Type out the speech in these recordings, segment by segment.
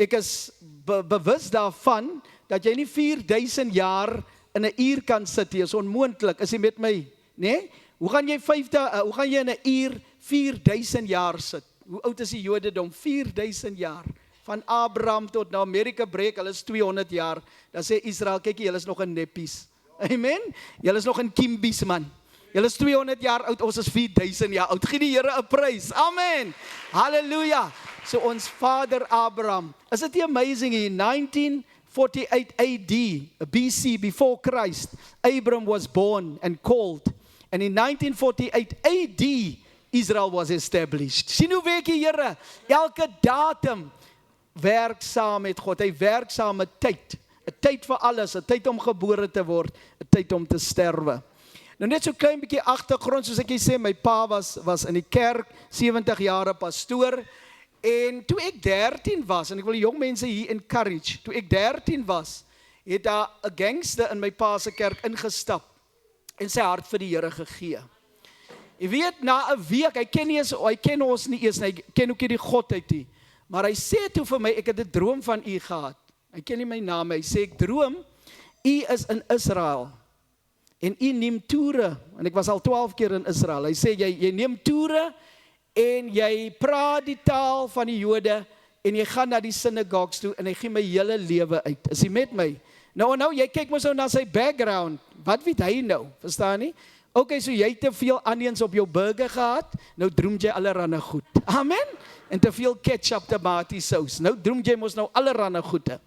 ek is bewus daarvan, dat jy nie 4000 jaar in 'n uur kan sit, is onmoontlik, is jy met my, nee? Hoe gaan jy in 'n uur 4000 jaar sit? Hoe oud is die Jodendom? 4000 jaar. Van Abraham tot nou Amerika breek, hulle is 200 jaar. Dan sê Israel, kyk, julle is nog in neppies. Amen? Julle is nog in kimbies, man. Julle is 200 jaar oud, ons is 4000 jaar oud. Gee die Here 'n prys. Amen. Halleluja. So ons vader Abraham. Is it amazing? In 1948 AD, BC, before Christ, Abram was born and called. And in 1948 AD, Israel was established. Sien hoe werk die Here? Elke datum werk saam met God. Hy werk saam met tyd. 'n Tyd vir alles, 'n tyd om gebore te word, 'n tyd om te sterwe. Nou net so klein bietjie agtergrond, soos ek sê, my pa was in die kerk, 70 jaar pastoor. En toe ek 13 was, en ek wil die jong mense hier encourage, toe ek 13 was, het daar 'n gangster in my pa se kerk ingestap en sy hart vir die Here gegee. Jy weet, na 'n week, hy ken ons nie eers, hy ken ook nie die godheid nie, maar hy sê toe vir my, ek het 'n droom van u gehad. Hy ken nie my naam, hy sê, ek droom, u is in Israel, en u neem toere, en ek was al 12 keer in Israel, hy sê, jy neem toere, en jy praat die taal van die Jode, en jy gaan na die synagogues toe, en hy gee my hele lewe uit. Is hy met my? Nou, jy kyk mos nou na sy background, wat weet hy nou, verstaan nie? Okay, so jy te veel onions op jou burger gehad, nou droom jy allerhande goed. Amen? En te veel ketchup, tomatie saus, nou droom jy mos nou allerhande goede.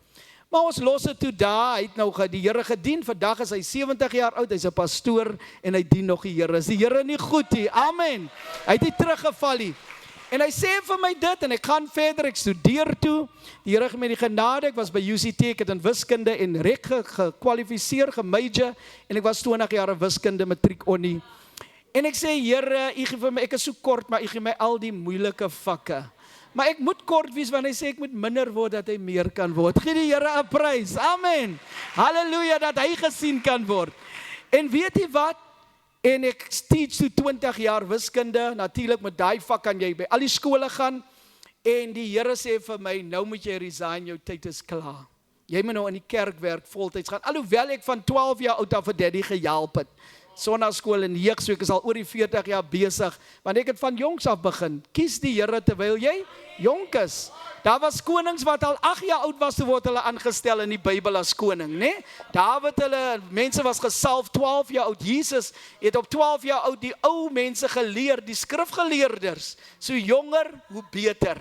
Maar ons los dit toe daar, hy het nou die Here gedien, vandag is hy 70 jaar oud, hy's 'n pastoor, en hy dien nog die Here. Is die Here nie goed nie? Amen. Hy het nie teruggeval nie. En hy sê vir my dit, en ek gaan verder, ek studeer toe, die Here gee my die genade, ek was by UCT, ek het in wiskunde en rek gekwalifiseer, gemajor, en ek was 20 jaar in wiskunde, matriek onnie. En ek sê, Here, u gee vir my, ek is so kort, maar u gee my al die moeilike vakke. Maar ek moet kort wees, want hy sê ek moet minder word, dat hy meer kan word. Gee die Here 'n prys, amen. Halleluja, dat hy gesien kan word. En weet jy wat? En ek teach toe 20 jaar wiskunde, natuurlik met daai vak kan jy by al die skole gaan, en die Here sê vir my, nou moet jy resign, jou tyd is klaar. Jy moet nou in die kerk werk, voltyds gaan, alhoewel ek van 12 jaar oud af vir daddy gehelp het. Sonnaskool en jeug, so ek is al oor die 40 jaar besig, want ek het van jongs af begin. Kies die Here terwyl jy jonk is. Daar was konings wat al 8 jaar oud was, toe word hulle aangestel in die Bybel as koning, né? Dawid, mense was gesalf 12 jaar oud. Jesus het op 12 jaar oud die ou mense geleer, die skrifgeleerders. So jonger, hoe beter.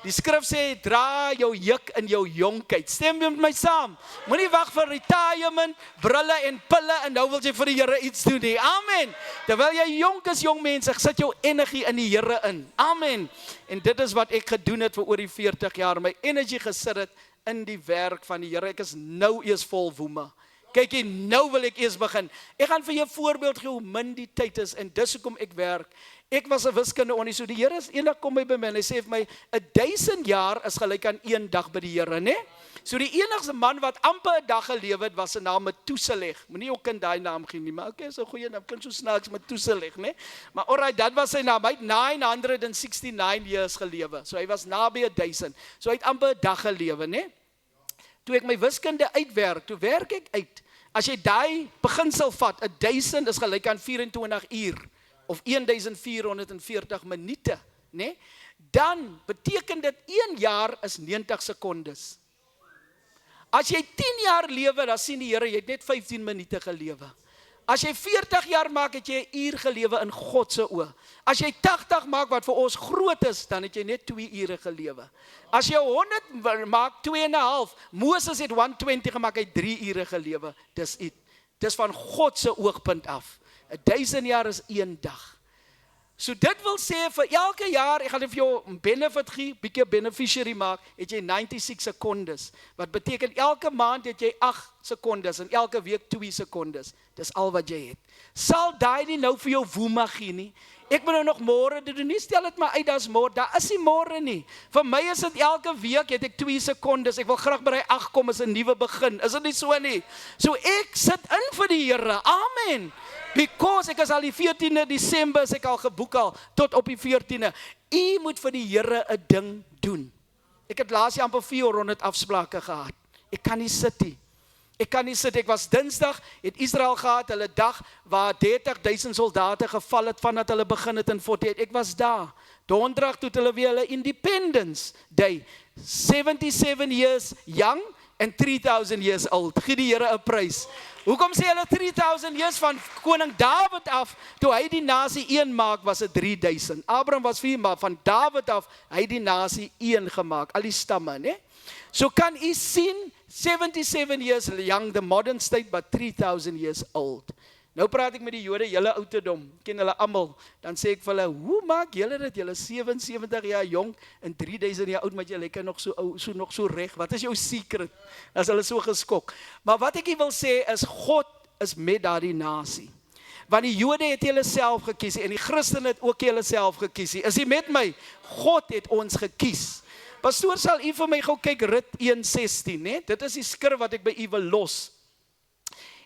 Die skrif sê, dra jou juk in jou jonkheid. Stem jy met my saam? Moenie wag vir retirement, brille en pille, en nou wil jy vir die Here iets doen nie. Amen. Terwyl jy jonk is, jong mense, sit jou energie in die Here in. Amen. En dit is wat ek gedoen het vir oor die 40 jaar, my energie gesit het in die werk van die Here. Ek is nou eers vol woeme. Kyk jy, nou wil ek eers begin. Ek gaan vir jou voorbeeld gee hoe min die tyd is, en dis hoekom ek werk. Ek was 'n wiskunde onnie, so die Here is eendag kom by my en hy sê vir my, 1000 jaar is gelyk aan 1 dag by die Here, né? So die enigste man wat amper 'n dag gelewe het, was 'n naam Methuselah. Moenie jou kind daai naam gee nie, maar okay, is 'n goeie naam, klink so snaaks, Methuselah, né? Maar alright, dat was sy naam. Hy het 969 years gelewe. So hy was naby 1000. So hy het amper 'n dag gelewe, né? Toe ek my wiskunde uitwerk, toe werk ek uit. As jy daai beginsel vat, 1000 is gelyk aan 24 uur. Of 1440 minute, né? Dan beteken dit 1 jaar is 90 sekondes. As jy 10 jaar lewe, dan sien die Here, jy het net 15 minute gelewe. As jy 40 jaar maak, het jy 1 uur gelewe in God se oë. As jy 80 maak, wat vir ons groot is, dan het jy net 2 ure gelewe. As jy 100 maak, 2,5. Moses het 120 gemaak, hy 3 ure gelewe. Dis van God se oogpunt af. 1000 jaar is 1 dag. So dit wil sê, vir elke jaar, ek gaan vir jou 'n benefit gee, bietjie beneficiary maak, het jy 96 sekondes. Wat beteken, elke maand het jy 8 sekondes, en elke week 2 sekondes. Dis al wat jy het. Sal daai nie nou vir jou woema gee nie? Ek moet nou nog môre doen, nie stel dit maar uit, dat is môre, daar is nie môre nie. Vir my is dit elke week, het ek 2 sekondes, ek wil graag by die 8 kom, is 'n nuwe begin, is dit nie so nie? So ek sit in vir die Here, amen. Because ek is al die 14de Desember, is ek al geboek al, tot op die 14de. U moet vir die Here 'n ding doen. Ek het laas jaar amper 400 afsprake gehad. Ek kan nie sit nie. Ek was Dinsdag, het Israel gehad, hulle dag waar 30,000 soldate geval het, vandat hulle begin het in Fort Hare. Ek was daar. Donderdag toe het hulle weer hulle Independence Day. 77 years young and 3,000 years old. Gee die Here 'n prys. Hoekom sê hulle 3,000 years van koning Dawid af, toe hy die nasie een maak, was dit 3,000. Abraham was 4, maar van Dawid af, hy die nasie een gemaak, al die stamme, né? So kan u sien, 77 years young, the modern state, but 3,000 years old. Nou praat ek met die Jode, julle ouderdom, ken hulle almal, dan sê ek vir hulle, hoe maak julle dit? Julle 77 jaar jong en 3,000 jaar oud, maar julle lyk nog so reg. Wat is jou secret? As hulle so geskok. Maar wat ek hier wil sê is, God is met daardie nasie. Want die Jode het hulle self gekies en die Christene het ook hulle self gekies. Is jy met my? God het ons gekies. Pastoor, sal u vir my gou kyk Rit 1:16, né? Dit is die skrif wat ek by u wil los.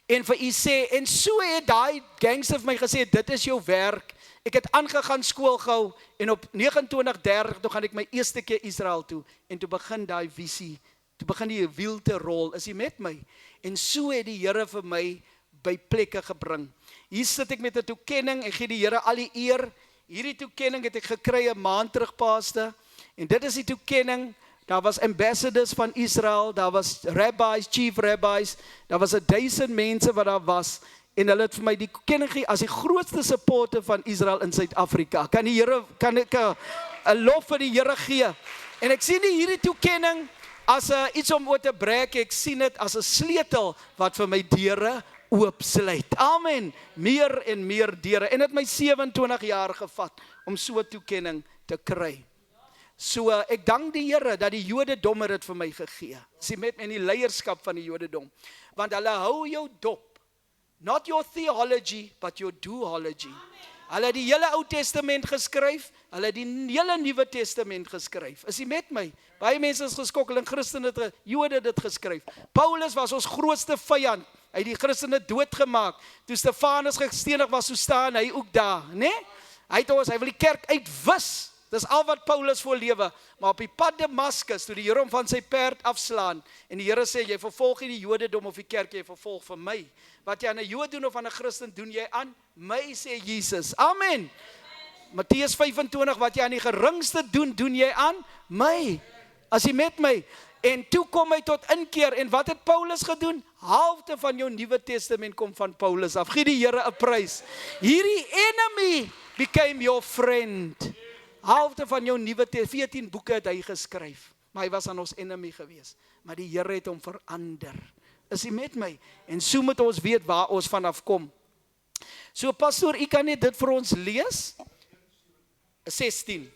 En vir u sê, en so het daai gangster vir my gesê, dit is jou werk. Ek het aangegaan skool gehou en op 29:30 toe gaan ek my eerste keer Israel toe en toe begin daai visie, toe begin die wiel te rol. Is jy met my? En so het die Here vir my by plekke gebring. Hier sit ek met 'n toekenning, ek gee die Here al die eer. Hierdie toekenning het ek gekry 'n maand terug, Pastor. En dit is die toekenning. Daar was ambassadors van Israel, daar was rabbis, chief rabbis, daar was 1000 mense wat daar was, en hulle het vir my die toekenning gegee as die grootste supporter van Israel in Suid-Afrika. Kan ek 'n lof vir die Here gee? En ek sien nie hierdie toekenning as iets om oor te breek, ek sien dit as 'n sleutel wat vir my deure oopsluit. Amen. Meer en meer deure. En dit het my 27 jaar gevat om so 'n toekenning te kry. So ek dank die Here dat die Jodedom dit vir my gegee. Sien met my in die leierskap van die Jodedom. Want hulle hou jou dop. Not your theology, but your doology. Hulle het die hele Ou Testament geskryf, hulle het die hele Nuwe Testament geskryf. Is jy met my? Baie mense is geskok, hulle Christene het Jode het dit geskryf. Paulus was ons grootste vyand. Hy het die Christene doodgemaak. Toe Stefanus gestenig was, so staan hy ook daar, né? Hy wil die kerk uitwis. Dis al wat Paulus voor lewe, maar op die pad Damaskus, toe die Here hom van sy perd afslaan, en die Here sê, jy vervolg nie die Jodedom of die kerk, jy vervolg vir my. Wat jy aan 'n Jood doen of aan 'n Christen, doen jy aan my, sê Jesus. Amen. Matteus 25, wat jy aan die geringste doen, doen jy aan my. As jy met my, en toe kom hy tot inkeer, en wat het Paulus gedoen? Halfte van jou Nuwe Testament kom van Paulus af. Gee die Here 'n prys. Hierdie enemy became your friend. Halfte van jou nuwe 14 boeke het hy geskryf, maar hy was aan ons enemy gewees. Maar die Here het hom verander. Is hy met my? En so moet ons weet waar ons vanaf kom. So pastoor, u kan net dit vir ons lees? 16.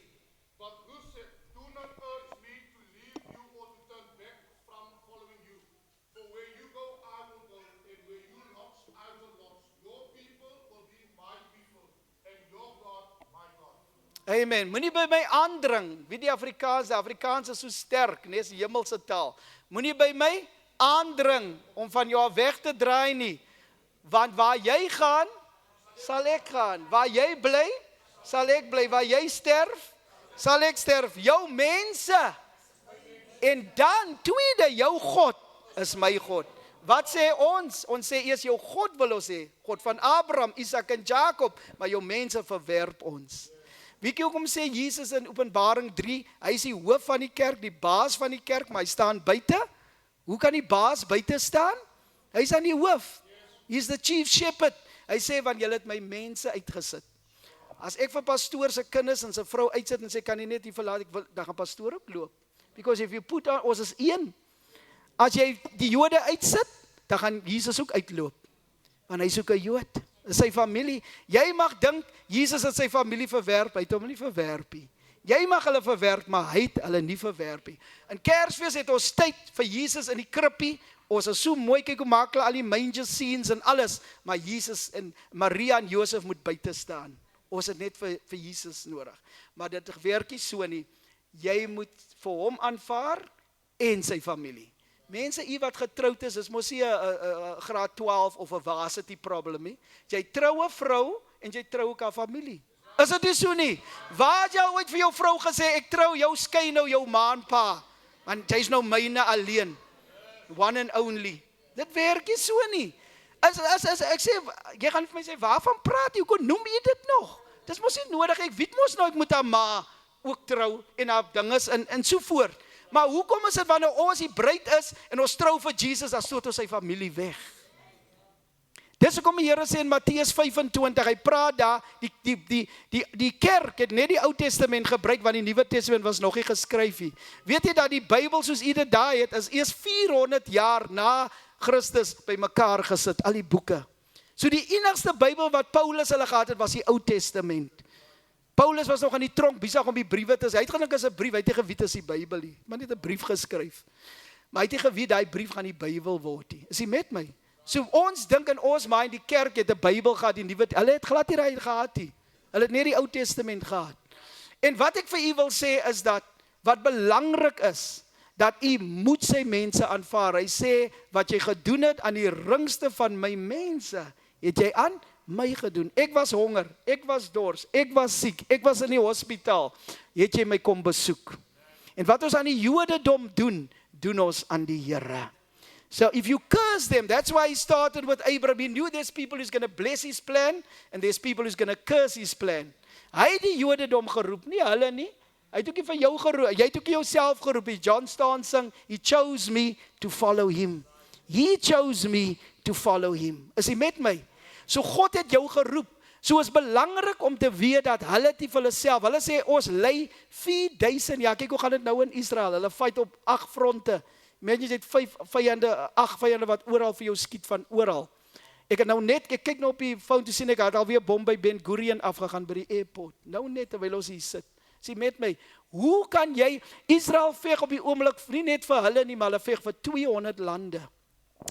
But who said, do not urge me to leave you or to turn back from following you. For where you go, I will go, and where you launch, I will launch. Your people will be my people, and your God, my God. Amen. Moenie by my aandring. Wie die Afrikaans is so sterk, nee, is die hemelse taal. Moenie by my aandring om van jou af weg te draai nie. Want waar jy gaan, sal ek gaan. Waar jy bly, sal ek bly. Waar jy sterf, sal ek sterf. Jou mense. En dan, tweede, jou God is my God. Wat sê ons? Ons sê eers jou God wil ons sê. God van Abraham, Isaac en Jacob. Maar jou mense verwerp ons. Weet jy hoekom sê Jesus in Openbaring 3, hy is die hoof van die kerk, die baas van die kerk, maar hy staan buite? Hoe kan die baas buite staan? Hy is aan die hoof. He is the chief shepherd. Hy sê, want julle het my mense uitgesit. As ek vir pastoor se kinders en sy vrou uitsit en sê, kan jy net hier verlaat, dan gaan pastoor ook loop. Because if you put on, ons is een. As jy die Jode uitsit, dan gaan Jesus ook uitloop. Want hy soek 'n Jood. Sy familie. Jy mag dink, Jesus het sy familie verwerp, hy het hom nie verwerp nie. Jy mag hulle verwerp, maar hy het hulle nie verwerp nie. In Kersfees het ons tyd vir Jesus in die krippie. Ons is so mooi, kyk hoe maak hulle al die manger scenes en alles, maar Jesus en Maria en Josef moet buite staan. Ons het net vir Jesus nodig. Maar dit werk nie so nie. Jy moet vir hom aanvaar en sy familie. Mense hier wat getroud is mos nie 'n graad 12 of 'n varsity problem nie. Jy trou 'n vrou en jy trou ook haar familie. Is dit nie so nie? Waar het jy ooit vir jou vrou gesê, ek trou jou, skei nou jou ma en pa? Want jy's nou myne alleen. One and only. Dit werk nie so nie. As ek sê, jy gaan vir my sê, waarvan praat jy? Hoe kon noem jy dit nog? Dis mos nie nodig, ek weet mos nou, ek moet haar ma ook trou, en haar dinges, en so voort. Maar hoekom is dit, wanneer ons die bruid is, en ons trou vir Jesus, dan stoot ons sy familie weg? Dis hoekom die Here sê in Matteus 25, hy praat daar, die kerk het net die Ou Testament gebruik, want die Nuwe Testament was nog nie geskryf nie. Weet jy dat die Bybel soos jy dit daar het, is eers 400 jaar na Christus by mekaar gesit, al die boeke. So die enigste Bybel wat Paulus hulle gehad het, was die Ou Testament. Paulus was nog in die tronk, besig om die briewe te sê. Hy het gedink as 'n brief, hy het nie geweet is die Bybel nie. Maar net 'n brief geskryf. Maar hy het nie geweet daai brief gaan die Bybel word nie. Is jy met my? So ons dink in ons mind, die kerk het 'n Bybel gehad, die nuwe, hulle het glad nie daai gehad nie. Hulle het net die Ou Testament gehad. En wat ek vir u wil sê is dat, wat belangrik is, dat u moet sy mense aanvaar. Hy sê, wat jy gedoen het aan die ringste van my mense, het jy aan my gedoen. Ek was honger, ek was dors, ek was siek, ek was in die hospitaal, het jy my kom besoek. En wat ons aan die Jodendom doen, doen ons aan die Here. So if you curse them, that's why he started with Abraham. He knew there's people who's going to bless his plan, and there's people who's going to curse his plan. Hy het die Jodendom geroep, nie hulle nie. Hy het ook nie vir jou geroep, jy het ook nie jouself geroep. John staan sing, he chose me to follow him. He chose me to follow him. Is hy met my? So God het jou geroep. So is belangrik om te weet dat hulle die vir hulle self, hulle sê ons lei 4000 jaar, kyk hoe gaan dit nou in Israel, hulle fight op 8 fronte. Mense het 8 vyande wat oral vir jou skiet van oral. Ek het nou net, ek kyk nou op die foon toe sien ek, het alweer bom by Ben Gurion afgegaan by die airport. Nou net terwyl ons hier sit. Sê met my, hoe kan jy, Israel veg op die oomblik, nie net vir hulle nie, maar hulle veg vir 200 lande.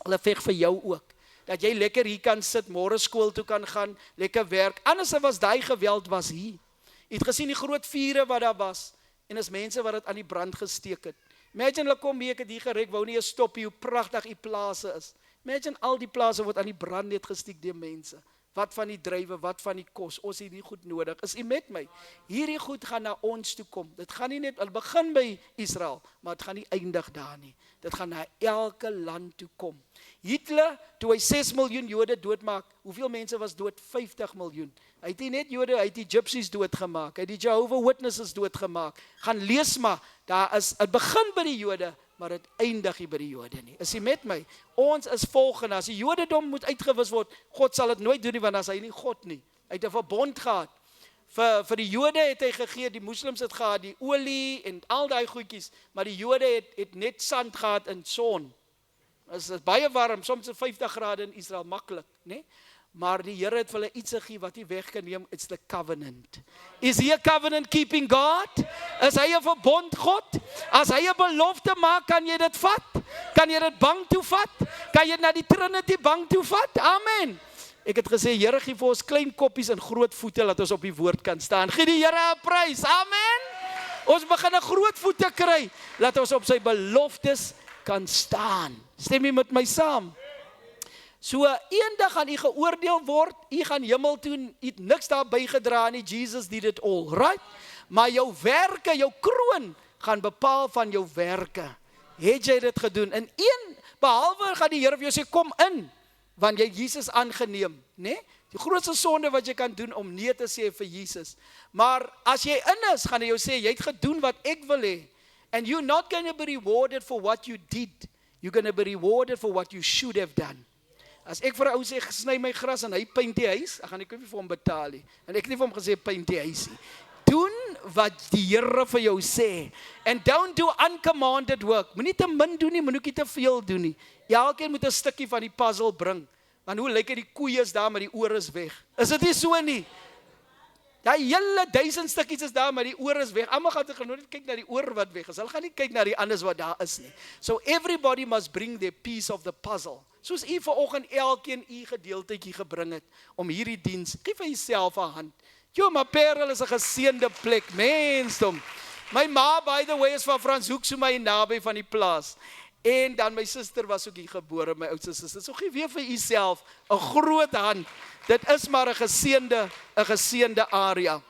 Hulle veg vir jou ook. Dat jy lekker hier kan sit, môre skool toe kan gaan, lekker werk. Anders was daai geweld was hier. Jy het gesien die groot vure wat daar was, en is mense wat het aan die brand gesteek het. Imagine hulle kom hier, ek het hier gerek, wou nie eens stop hier, hoe pragtig die plase is. Imagine al die plase wat aan die brand net gesteek deur mense. Wat van die druiwe, wat van die kos, ons het nie goed nodig. Is u met my? Hierdie goed gaan na ons toe kom. Dit gaan nie net, het begin by Israel, maar het gaan nie eindig daar nie. Dit gaan na elke land toe kom. Hitler, toe hy 6 miljoen Jode doodmaak, hoeveel mense was dood? 50 miljoen. Hy het nie net Jode, hy het die Gypsies doodgemaak, hy het die Jehovah Witnesses doodgemaak. Gaan lees maar, daar is, het begin by die Jode, maar het eindig nie by die Jode nie. Is jy met my? Ons is volgende, as die Jodendom moet uitgewis word, God sal dit nooit doen nie, want as hy nie God nie. Hy het 'n verbond gehad. Vir die Jode het hy gegee, die moslims het gehad, die olie en al die goedjies, maar die Jode het net sand gehad en son. Is baie warm, soms 50 grade in Israel, maklik, né? Maar die Here het vir hulle iets gegee wat hy weg kan neem, it's the covenant. Is he a covenant keeping God? Is hy 'n verbond God? As hy 'n belofte maak, kan jy dit vat? Kan jy dit bank toe vat? Kan jy na die Trinity bank toe vat? Amen. Ek het gesê, Here gee vir ons klein koppies en groot voete, dat ons op die woord kan staan. Gee die Here 'n prys, amen. Ons begin 'n groot voete kry, dat ons op sy beloftes kan staan. Stem jy met my saam? So eendag gaan u geoordeel word, u gaan hemel toe, u het niks daar bygedra nie, Jesus did it all, right? Maar jou werke, jou kroon, gaan bepaal van jou werke. Het jy dit gedoen? En behalwe gaan die Here vir jou sê, kom in, want jy Jesus aangeneem, né? Die grootste sonde wat jy kan doen, om nee te sê vir Jesus. Maar as jy in is, gaan hy jou sê, jy het gedoen wat ek wil hê. And you're not going to be rewarded for what you did. You're going to be rewarded for what you should have done. As ek vir 'n ou sê, sny my gras en hy paint die huis, dan gaan ek nie vir hom betaal nie. En ek het nie vir hom gesê, paint die huis nie. Doen wat die Here vir jou sê. And don't do uncommanded work. Moenie te min doen nie, moenie te veel doen nie. Elkeen moet 'n stukkie van die puzzle bring. Want hoe lyk dit, die koeie is daar, maar die oor is weg. Is dit nie so nie? Daai hele 1000 stukkies is daar, maar die oor is weg. Almal gaan net kyk na die oor wat weg is. Hulle gaan nie kyk na die anders wat daar is nie. So everybody must bring their piece of the puzzle. Soos u vanoggend elkeen u gedeeltjie gebring het om hierdie diens. Gee vir jouself 'n hand. Jo, maar Parel is 'n geseënde plek, mensdom. My ma, by the way, is van Franshoek, so my naby van die plaas. En dan my suster was ook hier gebore, my oudste suster. So gee weer vir u self 'n groot hand. Dit is maar 'n geseënde area.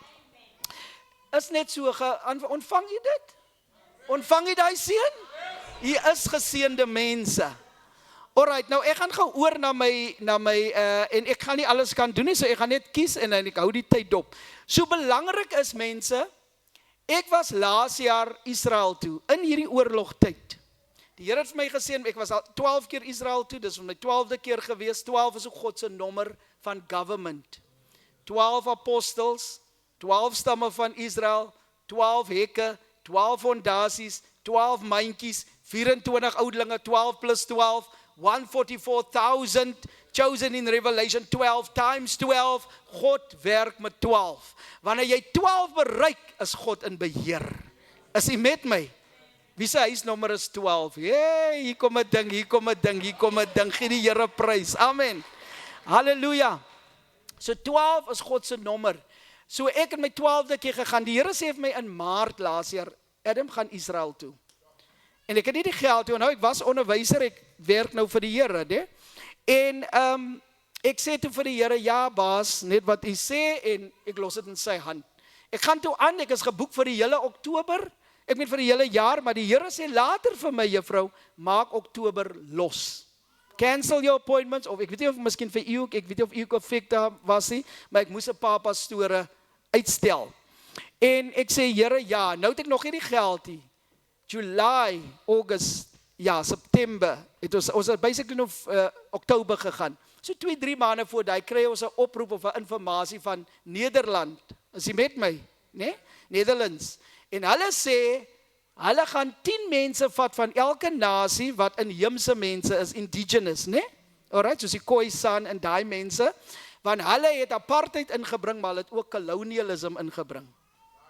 Is net so, ontvang jy dit? Ontvang jy daai seën? Hier is geseënde mense. Alright, nou ek gaan gou oor na my en ek gaan nie alles kan doen nie, so ek gaan net kies en ek hou die tyd dop. So belangrik is mense, ek was laas jaar Israel toe, in hierdie oorlogtyd. Die Here het vir my geseën, ek was al 12 keer Israel toe, dis my 12de keer gewees, 12 is ook God se nommer van government. 12 apostels, 12 stamme van Israel, 12 hekke, 12 fondasies, 12 mandjies, 24 oudelinge, 12 plus 12, 144,000, chosen in Revelation, 12 times 12, God werk met 12. Wanneer jy 12 bereik, is God in beheer. Is jy met my? Wie se huisnommer is 12? Hey, hier kom 'n ding, hier kom 'n ding, hier kom 'n ding. Gee die Here prys. Amen. Halleluja. So 12 is God se nommer. So ek in my 12de keer gegaan. Die Here sê vir my in Maart laas jaar, Adam gaan Israel toe. En ek het nie die geld toe. Nou ek was onderwyser, ek werk nou vir die Here, né? En ek sê toe vir die Here, ja baas, net wat u sê en ek los dit in sy hand. Ek gaan toe aan, ek is geboek vir die hele Oktober. Ek meen vir die hele jaar, maar die Here sê later vir my juffrou, maak Oktober los. Cancel your appointments, of ek weet nie of miskien vir u ook, ek weet nie of u ook effek daar was nie, maar ek moes 'n paar pastore uitstel. En ek sê Here, ja, nou het ek nog nie die geld nie. July, August, ja, September, ons het basically nog Oktober gegaan. So 2-3 maande voor daai kry ons 'n oproep of 'n informasie van Nederland. Is jy met my? Nee? Netherlands. En hulle sê, hulle gaan 10 mense vat van elke nasie wat inheemse mense is, indigenous, né? Alright, soos die Khoisan en daai mense, want hulle het apartheid ingebring, maar hulle het ook colonialism ingebring.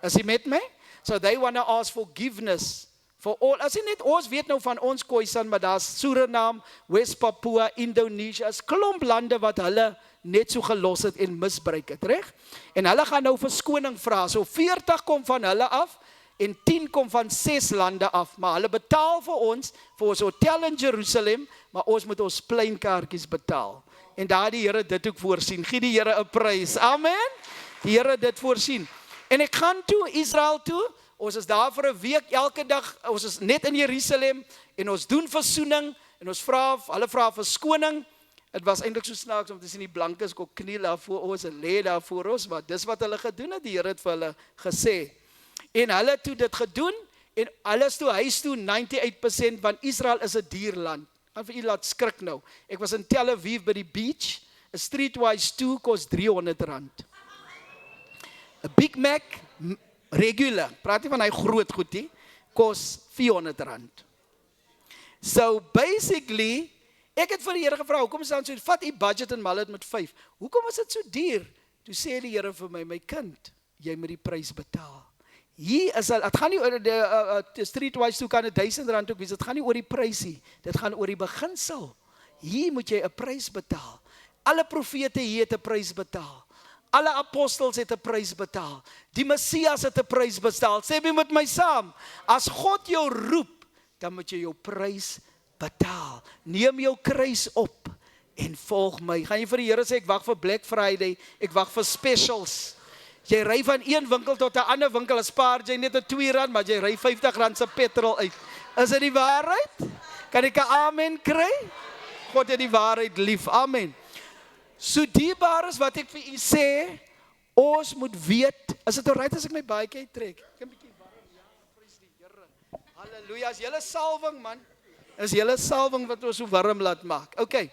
Is jy met my? So they want to ask forgiveness for all. As jy net, ons weet nou van ons Khoisan, maar daar's Suriname, West Papua, Indonesië, is klomp lande wat hulle net so gelos het en misbruik het, reg? En hulle gaan nou verskoning vra. So 40 kom van hulle af en 10 kom van 6 lande af, maar hulle betaal vir ons hotel in Jerusalem, maar ons moet ons pleinkaartjies betaal. En daar die Here dit ook voorsien. Gee die Here 'n prys. Amen. Die Here dit voorsien. En ek gaan toe Israel toe. Ons is daar vir 'n week elke dag. Ons is net in Jerusalem en ons doen versoening en ons vra, hulle vra verskoning. Dit was eintlik so snaaks om te sien die blankes kom kniel daar voor ons en lê daar voor ons, maar dis wat hulle gedoen het. Die Here het vir hulle gesê. En hulle toe dit gedoen en alles toe huis toe 98% van Israel is 'n dierland. Gaan vir u laat skrik nou. Ek was in Tel Aviv by die beach. 'n Streetwise 2 kos R300. 'n Big Mac regular, praat nie van hy groot goed nie, kos R400. So basically, ek het vir die Here gevra, hoekom is dan so, vat u budget en mal dit met 5. Hoekom is dit so duur? Toe sê die Here vir my kind, jy moet die prys betaal. Hier is dit gaan nie oor die Streetwise toe kan R1000 ook wees, dit gaan nie oor die prysie, dit gaan oor die beginsel. Hier moet jy 'n prys betaal. Alle profete hier het 'n prys betaal. Alle apostels het 'n prys betaal. Die Messias het 'n prys betaal. Sê jy met my saam, as God jou roep, dan moet jy jou prys betaal. Neem jou kruis op en volg my. Gaan jy vir die Here sê, ek wag vir Black Friday, ek wag vir specials. Jy ry van een winkel tot 'n ander winkel, en spaar jy net R2, maar jy ry R50 se petrol uit. Is dit die waarheid? Kan ek 'n amen kry? God het die waarheid lief. Amen. So dierbaar is wat ek vir u sê, ons moet weet, is dit alright as ek my baadjie trek? Ek 'n bietjie warm, ja, prys die Here. Halleluja, as julle salwing man, is julle salwing wat ons so warm laat maak. Okay.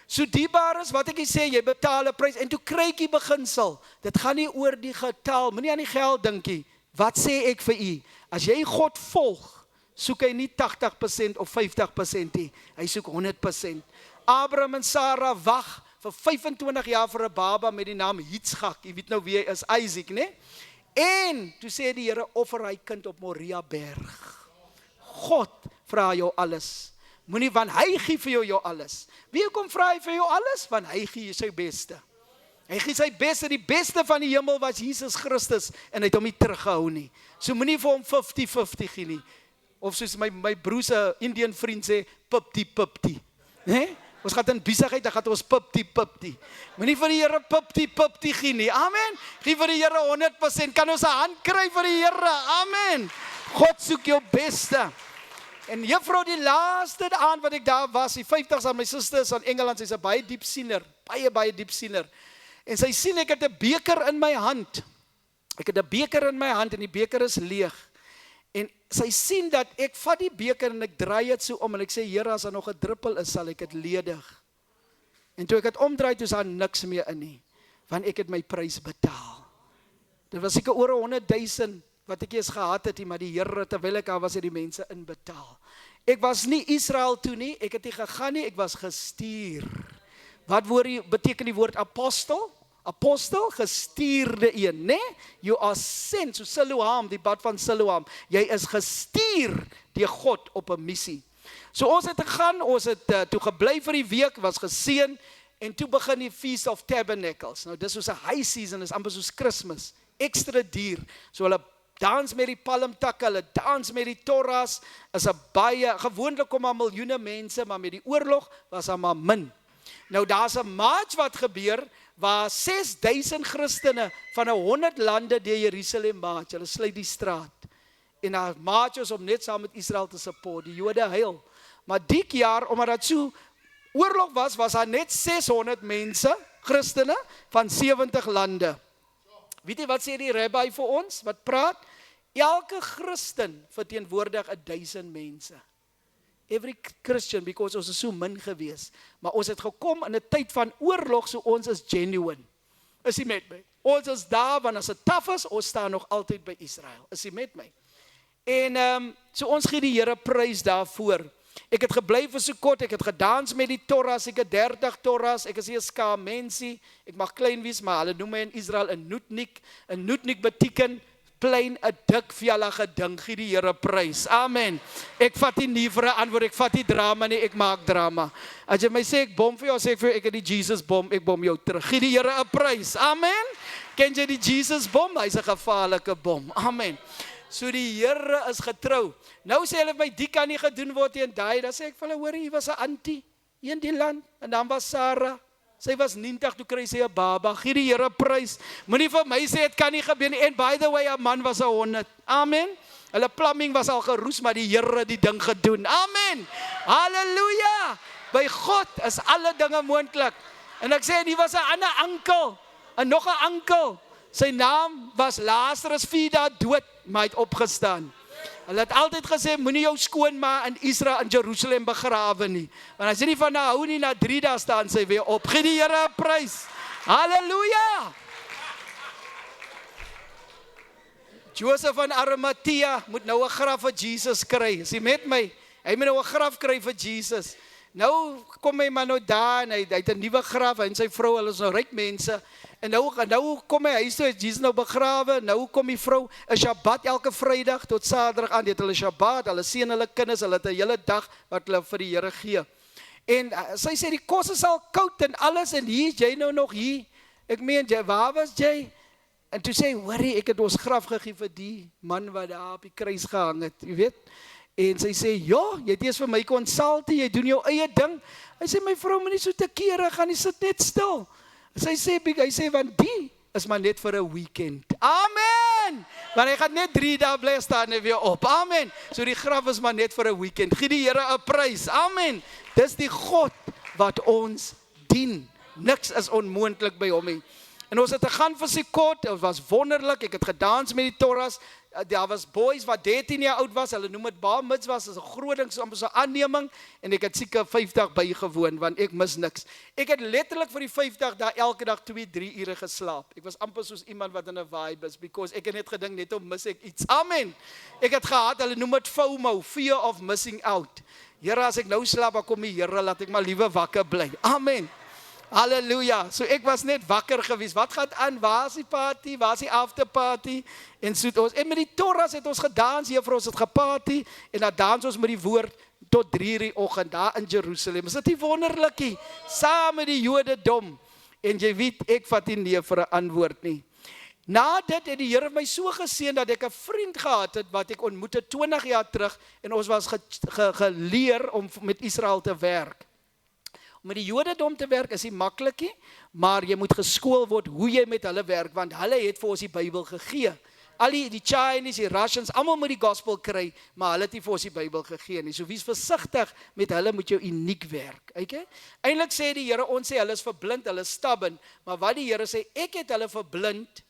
So dierbaar is wat ek sê, jy betaal 'n prys en toe kry ek die beginsel. Dit gaan nie oor die getal, moenie aan die geld dink nie. Wat sê ek vir u? As jy God volg, soek hy nie 80% of 50% nie. Hy soek 100%. Abraham en Sarah wag vir 25 jaar vir 'n baba met die naam Yitzchak. Jy weet nou wie hy is, Isaac, né? En toe sê die Here, offer hy kind op Moria berg. God vra jou alles. Moenie, want hy gee vir jou alles. Wie kom vra hy vir jou alles? Want hy gee sy beste. Hy gee sy beste, die beste van die hemel was Jesus Christus en hy het hom nie teruggehou nie. So moenie vir hom 50-50 gee nie. Of soos my broer se Indian vriend sê, pipti. Né? Ons gaan in besigheid, dan gaan ons pipti. Moenie vir die Here pipti gee nie. Amen. Gee vir die Here 100%. Kan ons 'n hand kry vir die Here? Amen. God soek jou beste. En juffrou, die laaste aand wat ek daar was, die 50s aan my suster is aan Engeland, sy's 'n baie diep siener, baie diep siener. En sy sien ek het 'n beker in my hand. Ek het 'n beker in my hand en die beker is leeg. En sy sien dat ek vat die beker en ek draai dit so om en ek sê, Here, as daar nog 'n druppel is, sal ek dit ledig. En toe ek het omdraai, toe is daar niks meer in nie, want ek het my prys betaal. Dit was seker oor 100,000 wat ek eers gehad het, maar die Here, terwyl ek daar was, het die mense inbetaal. Ek was nie Israel toe nie, ek het nie gegaan nie, ek was gestuur. Wat beteken die woord apostel? Apostel, gestuurde een, né? You are sent, so Siloam, die bad van Siloam. Jy is gestuur deur God op 'n missie. So ons het gegaan, ons het toe gebly vir die week, was geseën, en toe begin die Feast of Tabernacles. Nou dis soos 'n high season, is amper soos Kersfees, ekstra duur. So hulle dans met die palmtakke, hulle dans met die torras, is 'n baie, gewoonlik kom maar miljoene mense, maar met die oorlog was daar maar min. Nou daar's 'n march wat gebeur, waar 6,000 Christene van 100 lande deur Jerusalem march, hulle sluit die straat. En daar march ons om net saam met Israel te support, die Jode huil. Maar die jaar, omdat dat so oorlog was, was daar net 600 mense, Christene, van 70 lande. Weet jy wat sê die rabbi vir ons, wat praat? Elke Christen verteenwoordig 1000 mense. Every Christian, because ons is so min gewees. Maar ons het gekom in 'n tyd van oorlog, so ons is genuine. Is jy met my? Ons is daar, want as dit taaf is, ons staan nog altyd by Israel. Is jy met my? En so ons gee die Here prys daarvoor. Ek het gebly vir so kort, ek het gedans met die torras, ek het 30 torras, ek is nie 'n skaam mensie, ek mag klein wees, maar hulle noem my in Israel 'n noetnik. 'n Noetnik beteken plein 'n dik vellige ding, gee die Here prys. Amen. Ek vat nie vir 'n antwoord, ek vat nie drama nie, ek maak drama. As jy my sê ek bom vir jou, sê ek vir jou ek het die Jesus bom, ek bom jou terug. Gee die Here 'n prys. Amen. Ken jy die Jesus bom? Hy's 'n gevaarlike bom. Amen. So die Here is getrou. Nou sê hulle my, die kan nie gedoen word teen daai. Dan sê ek vir hulle, hoor, hier was 'n antie in die land, en dan was Sarah. Sy was 90, toe kry sy 'n baba. Gee die Here prys. Moenie vir my sê dit kan nie gebeur nie. En by the way, 'n man was 100. Amen. Hulle plumbing was al geroes, maar die Here het die ding gedoen. Amen. Halleluja. By God is alle dinge moontlik. En ek sê, hier was 'n ander ankel, en nog 'n ankel. Sy naam was Lazarus, 4 dae dood, maar hy het opgestaan. Hulle het altyd gesê, moenie jou skoonma in Israel, in Jerusalem begrawe nie. Want as jy nie van haar hou nie, na 3 dae staan sy weer op. Gee die Here 'n prys. Halleluja! Joseph van Arimathea moet nou 'n graf vir Jesus kry. Is jy met my? Hy moet nou 'n graf kry vir Jesus. Nou kom hy maar nou daar, en hy het 'n nuwe graf, en sy vrou, hulle is nou ryk mense. En nou kom hy huis toe, is Jesus nou begrawe. Nou kom die vrou, 'n Shabbat elke Vrydag tot Saterdag aan, dit hulle Shabbat, hulle seën hulle kinders, hulle het 'n hele dag wat hulle vir die Here gee. En sy sê die kos is al koud en alles, en hier is jy nou nog hier. Ek meen, waar was jy? En toe sê, hoorie, ek het ons graf gegee vir die man wat daar op die kruis gehang het, jy weet. En sy sê, ja, jy het eers vir my konsultie, jy doen jou eie ding. Hy sê, my vrou moet nie so te kere gaan, jy sit net stil. Hy sê, want die is maar net vir 'n weekend. Amen! Want hy gaan net 3 dae bly staan en weer op. Amen! So die graf is maar net vir 'n weekend. Gee die Here 'n prys. Amen! Dis die God wat ons dien. Niks is onmoontlik by hom nie. En ons het gegaan vir sy kort, het was wonderlik, ek het gedans met die torras, daar was boys wat 13 jaar oud was, hulle noem het bar mitzvah, was 'n groot ding, so 'n aanneming, en ek het seker 50 bygewoon, want ek mis niks. Ek het letterlik vir die 50 daar elke dag 2-3 ure geslaap. Ek was amper soos iemand wat in 'n vibe is, because ek het net gedink, net om mis ek iets. Amen. Ek het gehad, hulle noem het FOMO, fear of missing out. Here, as ek nou slaap, dan kom die Here, laat ek maar liewe wakker bly. Amen. Halleluja. So ek was net wakker gewees. Wat gaan aan? Waar is die party? Waar is die after party? En so ons, en met die torras het ons gedans, juffrou, ons het geparty, en dan dans ons met die woord tot 3 uur die oggend daar in Jerusalem. Is dit nie wonderlikie? Saam met die Jodendom. En jy weet, ek vat nie nee vir 'n antwoord nie. Na dit het die Here my so geseën dat ek 'n vriend gehad het wat ek ontmoet het 20 jaar terug, en ons was geleer om met Israel te werk. Om met die Jodendom te werk is nie maklik nie, maar jy moet geskool word hoe jy met hulle werk, want hulle het vir ons die Bybel gegee. al die Chinese, die Russians, almal moet die gospel kry, maar hulle het nie vir ons die Bybel gegee nie. So wie's versigtig met hulle moet jou uniek werk. Okay? Eintlik sê die Here, ons sê hulle is verblind, hulle is stubborn, maar wat die Here sê, ek het hulle verblind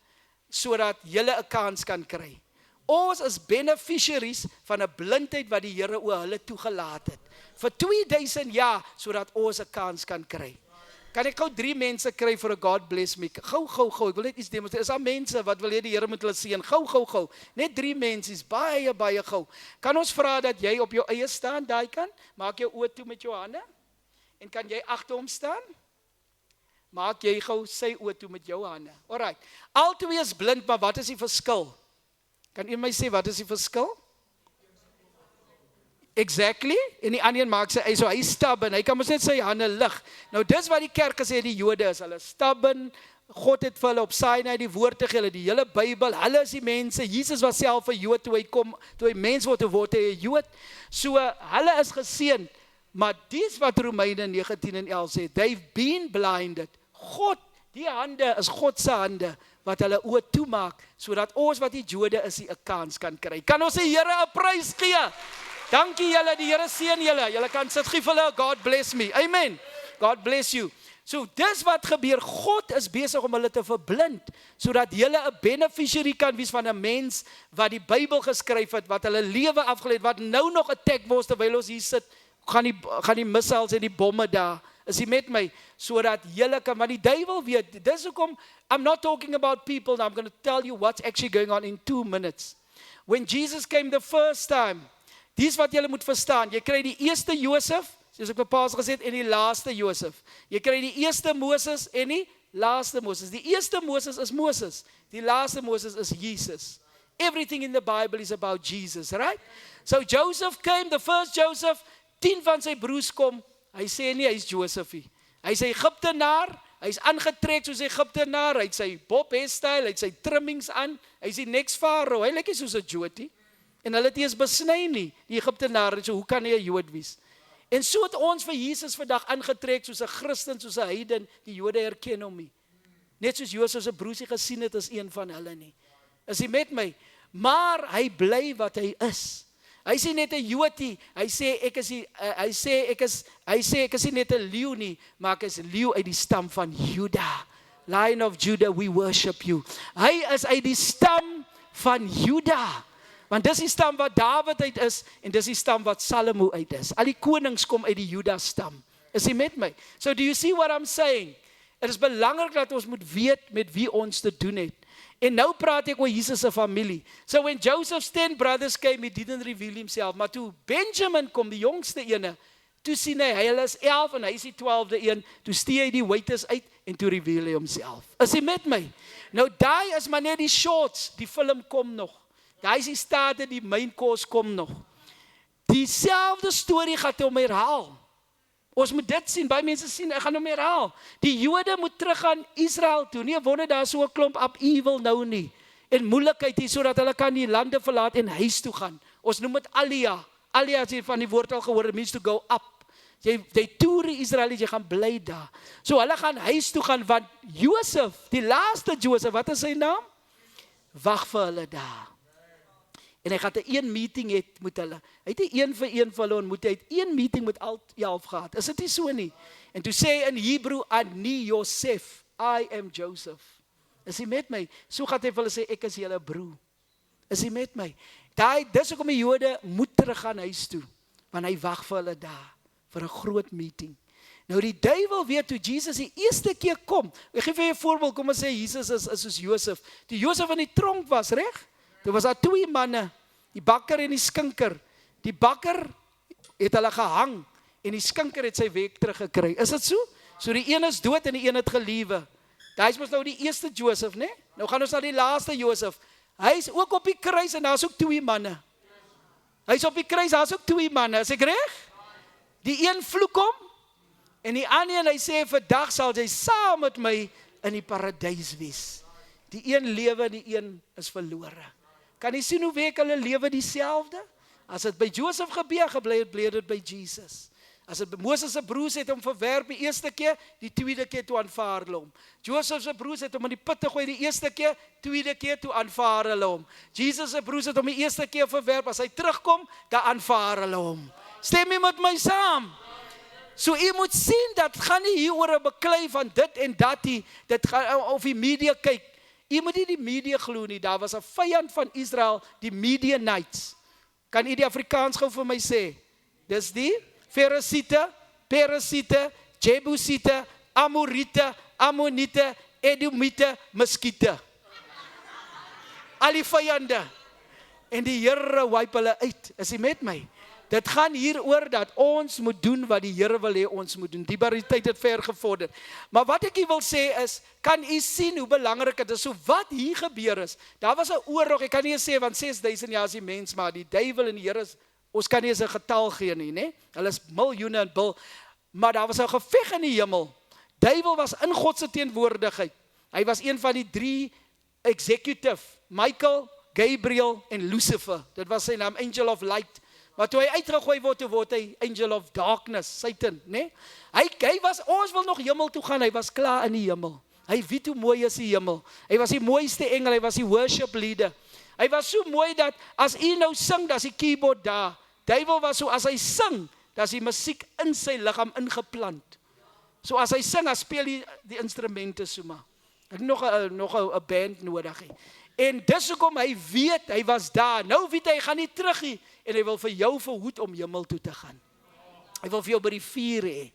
sodat julle 'n kans kan kry. Ons is beneficiaries van 'n blindheid wat die Here oor hulle toegelaat het. Vir 2000 jaar, sodat ons 'n kans kan kry. Kan ek gou 3 mense kry vir 'n God bless me? Gou, ek wil net iets demonstreer. Is daar mense wat wil hê die Here moet hulle seën? Gou. Net 3 mense, baie gou. Kan ons vra dat jy op jou eie staan, daai kant? Maak jou oë toe met jou hande. En kan jy agter hom staan? Maak jy gou sy oë toe met jou hande. Alright. Albei is blind, maar wat is die verskil? Kan iemand my sê wat is die verskil? Exactly. En die ander een maak sy, so hy stubborn, hy kan mos net sy hande lig. Nou dis wat die kerk gesê die Jode is, hulle stubborn, God het vir hulle op Sinai die woord gegee, hulle die hele Bybel, hulle is die mense, Jesus was self 'n Jood toe hy mens word, hy 'n Jood, so hulle is geseën, maar dis wat Romeine 19 en 11 sê, they've been blinded, God, die hande is God se hande, wat hulle oë toemaak, sodat ons wat die Jode is, 'n kans kan kry. Kan ons die Here 'n prys gee? Dankie julle, die Here seën julle. Julle kan sit, gee vir hulle, God bless me. Amen. God bless you. So dis wat gebeur. God is besig om hulle te verblind, sodat julle 'n beneficiary kan wees van 'n mens wat die Bybel geskryf het, wat hulle lewe afgelê het, wat nou nog attack word terwyl ons hier sit, gaan die missiles en die bomme daar. Is jy met my? Sodat julle kan, want die duiwel weet, dis hoekom, I'm not talking about people now, I'm going to tell you what's actually going on in 2 minutes. When Jesus came the first time, dis wat julle moet verstaan, jy kry die eerste Josef, soos ek vir Paas gesê het, en die laaste Josef. Jy kry die eerste Moses en die laaste Moses. Die eerste Moses is Moses, die laaste Moses is Jesus. Everything in the Bible is about Jesus, right? So Joseph came, the first Joseph, 10 van sy broers kom, hy sê nie, hy is Joseph nie. Hy is Egiptenaar, hy is aangetrek soos Egiptenaar, hy het sy Bob hairstyle, hy het sy trimmings aan, hy is die next Farao, hy lyk nie soos 'n Jood nie. En hulle het eers besny nie, die Egiptenaar, so hoe kan hy 'n Jood wees? En so het ons vir Jesus vandag aangetrek soos 'n Christen, soos 'n heiden, die Jode herken hom nie. Net soos Josef se broers gesien het as een van hulle nie. Is hy met my? Maar hy bly wat hy is. Hy sê net 'n Jood nie, hy sê ek is nie net 'n leeu nie, maar ek is 'n leeu uit die stam van Juda. Lion of Judah, we worship you. Hy is uit die stam van Juda. Want dis die stam wat Dawid uit is, en dis die stam wat Salomo uit is. Al die konings kom uit die Juda stam. Is jy met my? So do you see what I'm saying? Het is belangrik dat ons moet weet met wie ons te doen het. En nou praat ek oor Jesus se familie. So when Joseph's 10 brothers came, he didn't reveal himself. Maar toe Benjamin kom, die jongste ene, toe sien hy hulle is 11 en hy is die 12de een. Toe stee hy die waiters uit en toe reveal hy homself. Is jy met my? Nou daai is maar net die shorts, die film kom nog. Daai is die state, die main course kom nog. Dieselfde storie gaan hom herhaal. Ons moet dit sien, baie mense sien, ek gaan hom herhaal. Die Jode moet teruggaan Israel toe. Nie wonder daar so 'n klomp upheaval nou nie. En moeilikheid hier sodat hulle kan die lande verlaat en huis toe gaan. Ons noem dit Aliyah. Aliyah as jy van die woord al gehoor, it means to go up. Jy toer die Israeliete, jy gaan bly daar. So hulle gaan huis toe gaan, want Josef, die laaste Josef, wat is sy naam? Wag vir hulle daar. En hy gaan 'n een meeting het met hulle. Hy het nie een vir hulle ontmoet, hy het een meeting met al 11 gehad. Is dit nie so nie? En toe sê hy in Hebrew, Ani Yosef, I am Joseph. Is hy met my? So gaan hy vir hulle sê, ek is julle broer. Is hy met my? Dis hoekom die Jode moet teruggaan huis toe, want hy wag vir hulle daar, vir 'n groot meeting. Nou die duiwel weet toe Jesus die eerste keer kom. Ek gee vir jou 'n voorbeeld, kom ons sê Jesus is soos Josef. Toe Josef in die tronk was, reg? Toe was daar 2 manne, die bakker en die skinker. Die bakker het hulle gehang en die skinker het sy werk teruggekry. Is dit so? So die een is dood en die een het gelewe. Hy's mos nou die eerste Josef, né? Nou gaan ons na die laaste Josef. Hy's ook op die kruis en daar's ook 2 manne. Hy's op die kruis, daar's ook 2 manne. Is ek reg? Die een vloek hom en die ander een, hy sê vandag sal jy saam met my in die paradys wees. Die een lewe en die een is verlore. Kan jy sien hoe werk hulle lewe dieselfde? As dit by Josef gebeur, bly dit by Jesus. As dit Moses se broers het hom verwerp die eerste keer, die tweede keer toe aanvaar hulle hom. Joseph se broers het hom in die put gegooi die eerste keer, tweede keer toe aanvaar hulle hom. Jesus se broers het hom die eerste keer verwerp, as hy terugkom, dan aanvaar hulle hom. Stem jy met my saam? So jy moet sien, dat gaan nie hier oor 'n beklei van dit en dat nie, dit gaan of die media kyk. Jy moet nie die media glo nie, daar was 'n vyand van Israel, die Midianites. Kan jy die Afrikaans gou vir my sê? Dis die Feresiete, Peresiete, Jebusiete, Amorite, Ammonite, Edomite, Muskiete. Al die vyande. En die Here wipe hulle uit. Is jy met my? Dit gaan hier oor dat ons moet doen wat die Here wil hê ons moet doen. Die tyd het ver gevorder. Maar wat ek hier wil sê is, kan u sien hoe belangrik dit is? So wat hier gebeur is, daar was 'n oorlog, ek kan nie sê want 6000 jaar is die mens, maar die duiwel en die Here is, ons kan nie eens 'n getal gee nie, né? Hulle is miljoene en bil, maar daar was 'n geveg in die hemel. Duiwel was in God se teenwoordigheid. Hy was een van die 3 executive, Michael, Gabriel en Lucifer. Dit was sy naam, Angel of Light. Maar toe hy uitgegooi word, toe word hy Angel of Darkness, Satan, né? Hy was, ons wil nog hemel toe gaan, hy was klaar in die hemel. Hy weet hoe mooi is die hemel. Hy was die mooiste engel, hy was die worship leader. Hy was so mooi dat as hy nou sing, dan is die keyboard daar. Duiwel was so, as hy sing, dan is die musiek in sy liggaam ingeplant. So as hy sing, dan speel hy die instrumente so maar. Ek het nog 'n band nodig. En dis hoekom hy weet, hy was daar. Nou weet hy gaan nie terug nie. En hy wil vir jou verhoed om hemel toe te gaan. Hy wil vir jou by die vuur hê.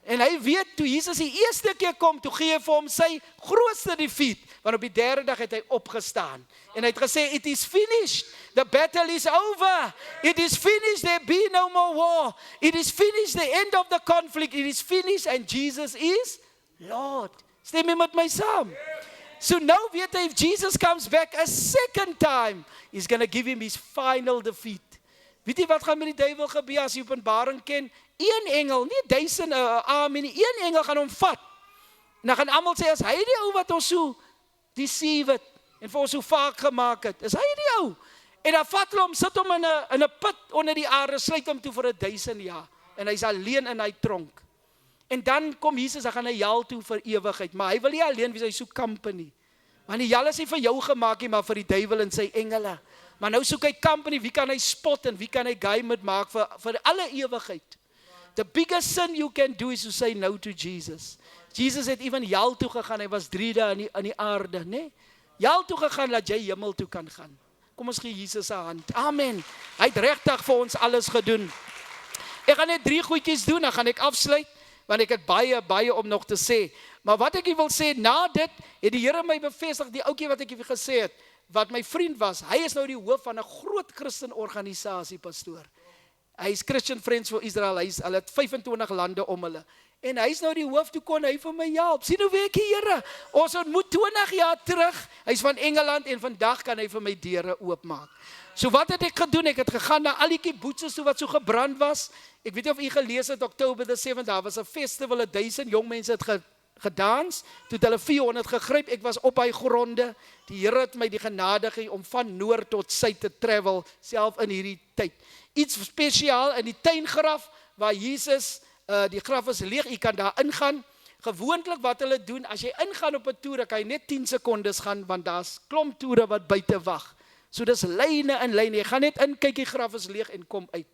En hy weet, toe Jesus die eerste keer kom, toe gee hy vir hom sy grootste defeat. Want op die 3de dag het hy opgestaan. En hy het gesê, it is finished. The battle is over. It is finished. There be no more war. It is finished. The end of the conflict. It is finished. And Jesus is Lord. Stem jy met my saam? So now weet hy, if Jesus comes back a second time, he's going to give him his final defeat. Weet jy wat gaan met die duiwel gebeur as jy Openbaring ken? Een engel, nie 1000 amen nie, een engel gaan hom vat. En dan gaan almal sê, as hy die ou wat ons so deceive het, en vir ons so vaak gemaak het, is hy die ou. En dan vat hulle hom, sit hom in 'n put onder die aarde, sluit hom toe vir 1000 jaar. En hy's alleen in hy tronk. En dan kom Jesus, dan gaan hy hel toe vir ewigheid. Maar hy wil nie alleen wees, hy soek company. Want die hel is nie vir jou gemaak nie, maar vir die duiwel en sy engele. Maar nou soek hy company, wie kan hy spot en wie kan hy guy met maak vir alle ewigheid. The biggest sin you can do is to say no to Jesus. Jesus het even hel toe gegaan, hy was 3 dae in die aarde, né? Hel toe gegaan, dat jy hemel toe kan gaan. Kom ons gee Jesus se hand. Amen. Hy het regtig vir ons alles gedoen. Ek gaan net 3 goedjies doen, dan gaan ek afsluit, want ek het baie om nog te sê. Maar wat ek wil sê, na dit, het die Here my bevestig, die ouetjie wat ek vir gesê het, wat my vriend was, hy is nou die hoof van 'n groot Christen organisasie, pastoor. Hy is Christian Friends for Israel, hulle het 25 lande om hulle. En hy is nou die hoof, toe kon hy vir my help. Sien hoe werk die Here? Ons ontmoet 20 jaar terug, hy is van Engeland en vandag kan hy vir my deure oopmaak. So wat het ek gedoen? Ek het gegaan na al die kibbutzes toe wat so gebrand was. Ek weet nie of u gelees het, October the 7th, daar was 'n festival, 1000 jong mense het gedans, toe het hulle 400 gegryp, ek was op hy gronde, die Here het my die genade gegee om van noord tot suid te travel, self in hierdie tyd. Iets spesiaal in die tuingraf, waar Jesus, die graf is leeg, jy kan daar ingaan. Gewoonlik wat hulle doen, as jy ingaan op 'n toer, kan jy net 10 sekondes gaan, want daar's klomp toere wat buite wag. So dis lyne en lyne, jy gaan net in, kyk die graf is leeg en kom uit.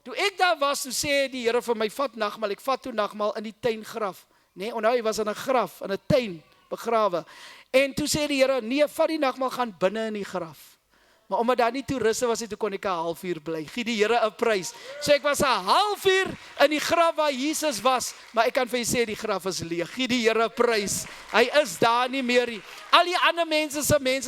Toe ek daar was, toe sê die Here vir my, vat nagmaal, ek vat toe nagmaal in die tuingraf. Nee, onthou, hy was in 'n graf, in 'n tuin, begrawe. En toe sê die Here, nee, vat die nagmaal, gaan binne in die graf. Maar omdat daar nie toeriste was, toe kon ek 'n halfuur bly. Gee die Here 'n prys. So ek was 'n halfuur in die graf waar Jesus was, maar ek kan vir julle sê, die graf is leeg. Gee die Here 'n prys. Hy is daar nie meer nie. Al die ander mense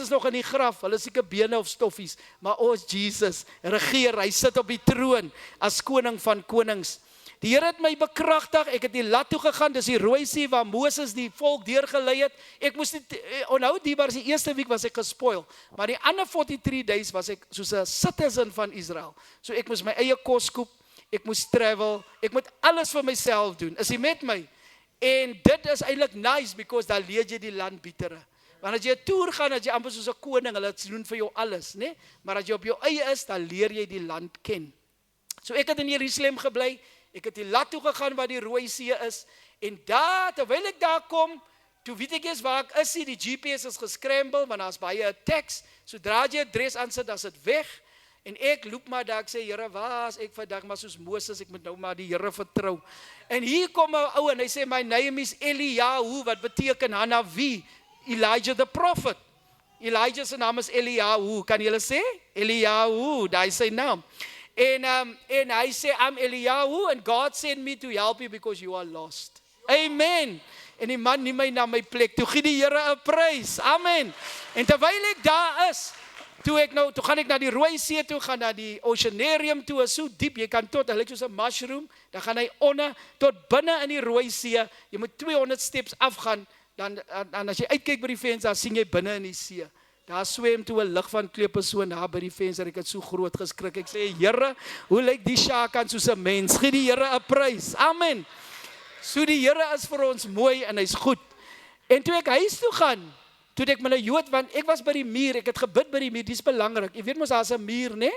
is nog in die graf. Hulle is seker bene of stoffies, maar ons Jesus regeer. Hy sit op die troon as koning van konings. Die Here het my bekragtig, ek het die lat toe gegaan, dis die Rooi See waar Moses die volk deurgelei het. Ek moes nie, onthou, die was die eerste week was ek gespoil, maar die ander 43 days was ek soos 'n citizen van Israel. So ek moes my eie kos koop, ek moes travel, ek moet alles vir myself doen. Is jy met my? En dit is eintlik nice, because daar leer jy die land beter. Want as jy 'n toer gaan, as jy amper soos 'n koning, hulle doen vir jou alles, né? Maar as jy op jou eie is, dan leer jy die land ken. So ek het in Jerusalem gebly. Ek het die lat toe gegaan waar die Rooi See is. En daar, terwyl ek daar kom, toe weet ek eers waar ek is, die GPS is gescramble, want daar's baie attacks. Sodra jy adres aansit, dan is dit weg. En ek loop maar daar, ek sê, Here, waar is ek vandag, maar soos Moses, ek moet nou maar die Here vertrou. En hier kom 'n ou en hy sê, my name is Eliyahu, wat beteken Hanavi, Elijah the prophet. Elijah se naam is Eliyahu, kan julle sê? Eliyahu, daai is sy naam. En hy sê, I'm Eliyahu, and God sent me to help you because you are lost. Amen. En die man neem my na my plek, toe gee die Here 'n prys, amen. En terwyl ek daar is, toe gaan ek na die Rooi See toe, gaan na die Oceanarium toe, is so diep, jy kan tot, hy lyk soos 'n mushroom, dan gaan hy onder, tot binne in die Rooi See, jy moet 200 steps afgaan, dan as jy uitkyk by die venster, dan sien jy binne in die see, daar swem toe 'n lig van klepe so na by die venster, ek het so groot geskrik, ek sê, Here, hoe lyk die Shakan soos 'n mens, gee die Here 'n prys, amen. So die Here is vir ons mooi en hy's goed. En toe ek huis toe gaan, toe ek met 'n Jood, want ek was by die muur, ek het gebid by die muur, dis belangrik. Jy weet mos daar's 'n muur, né?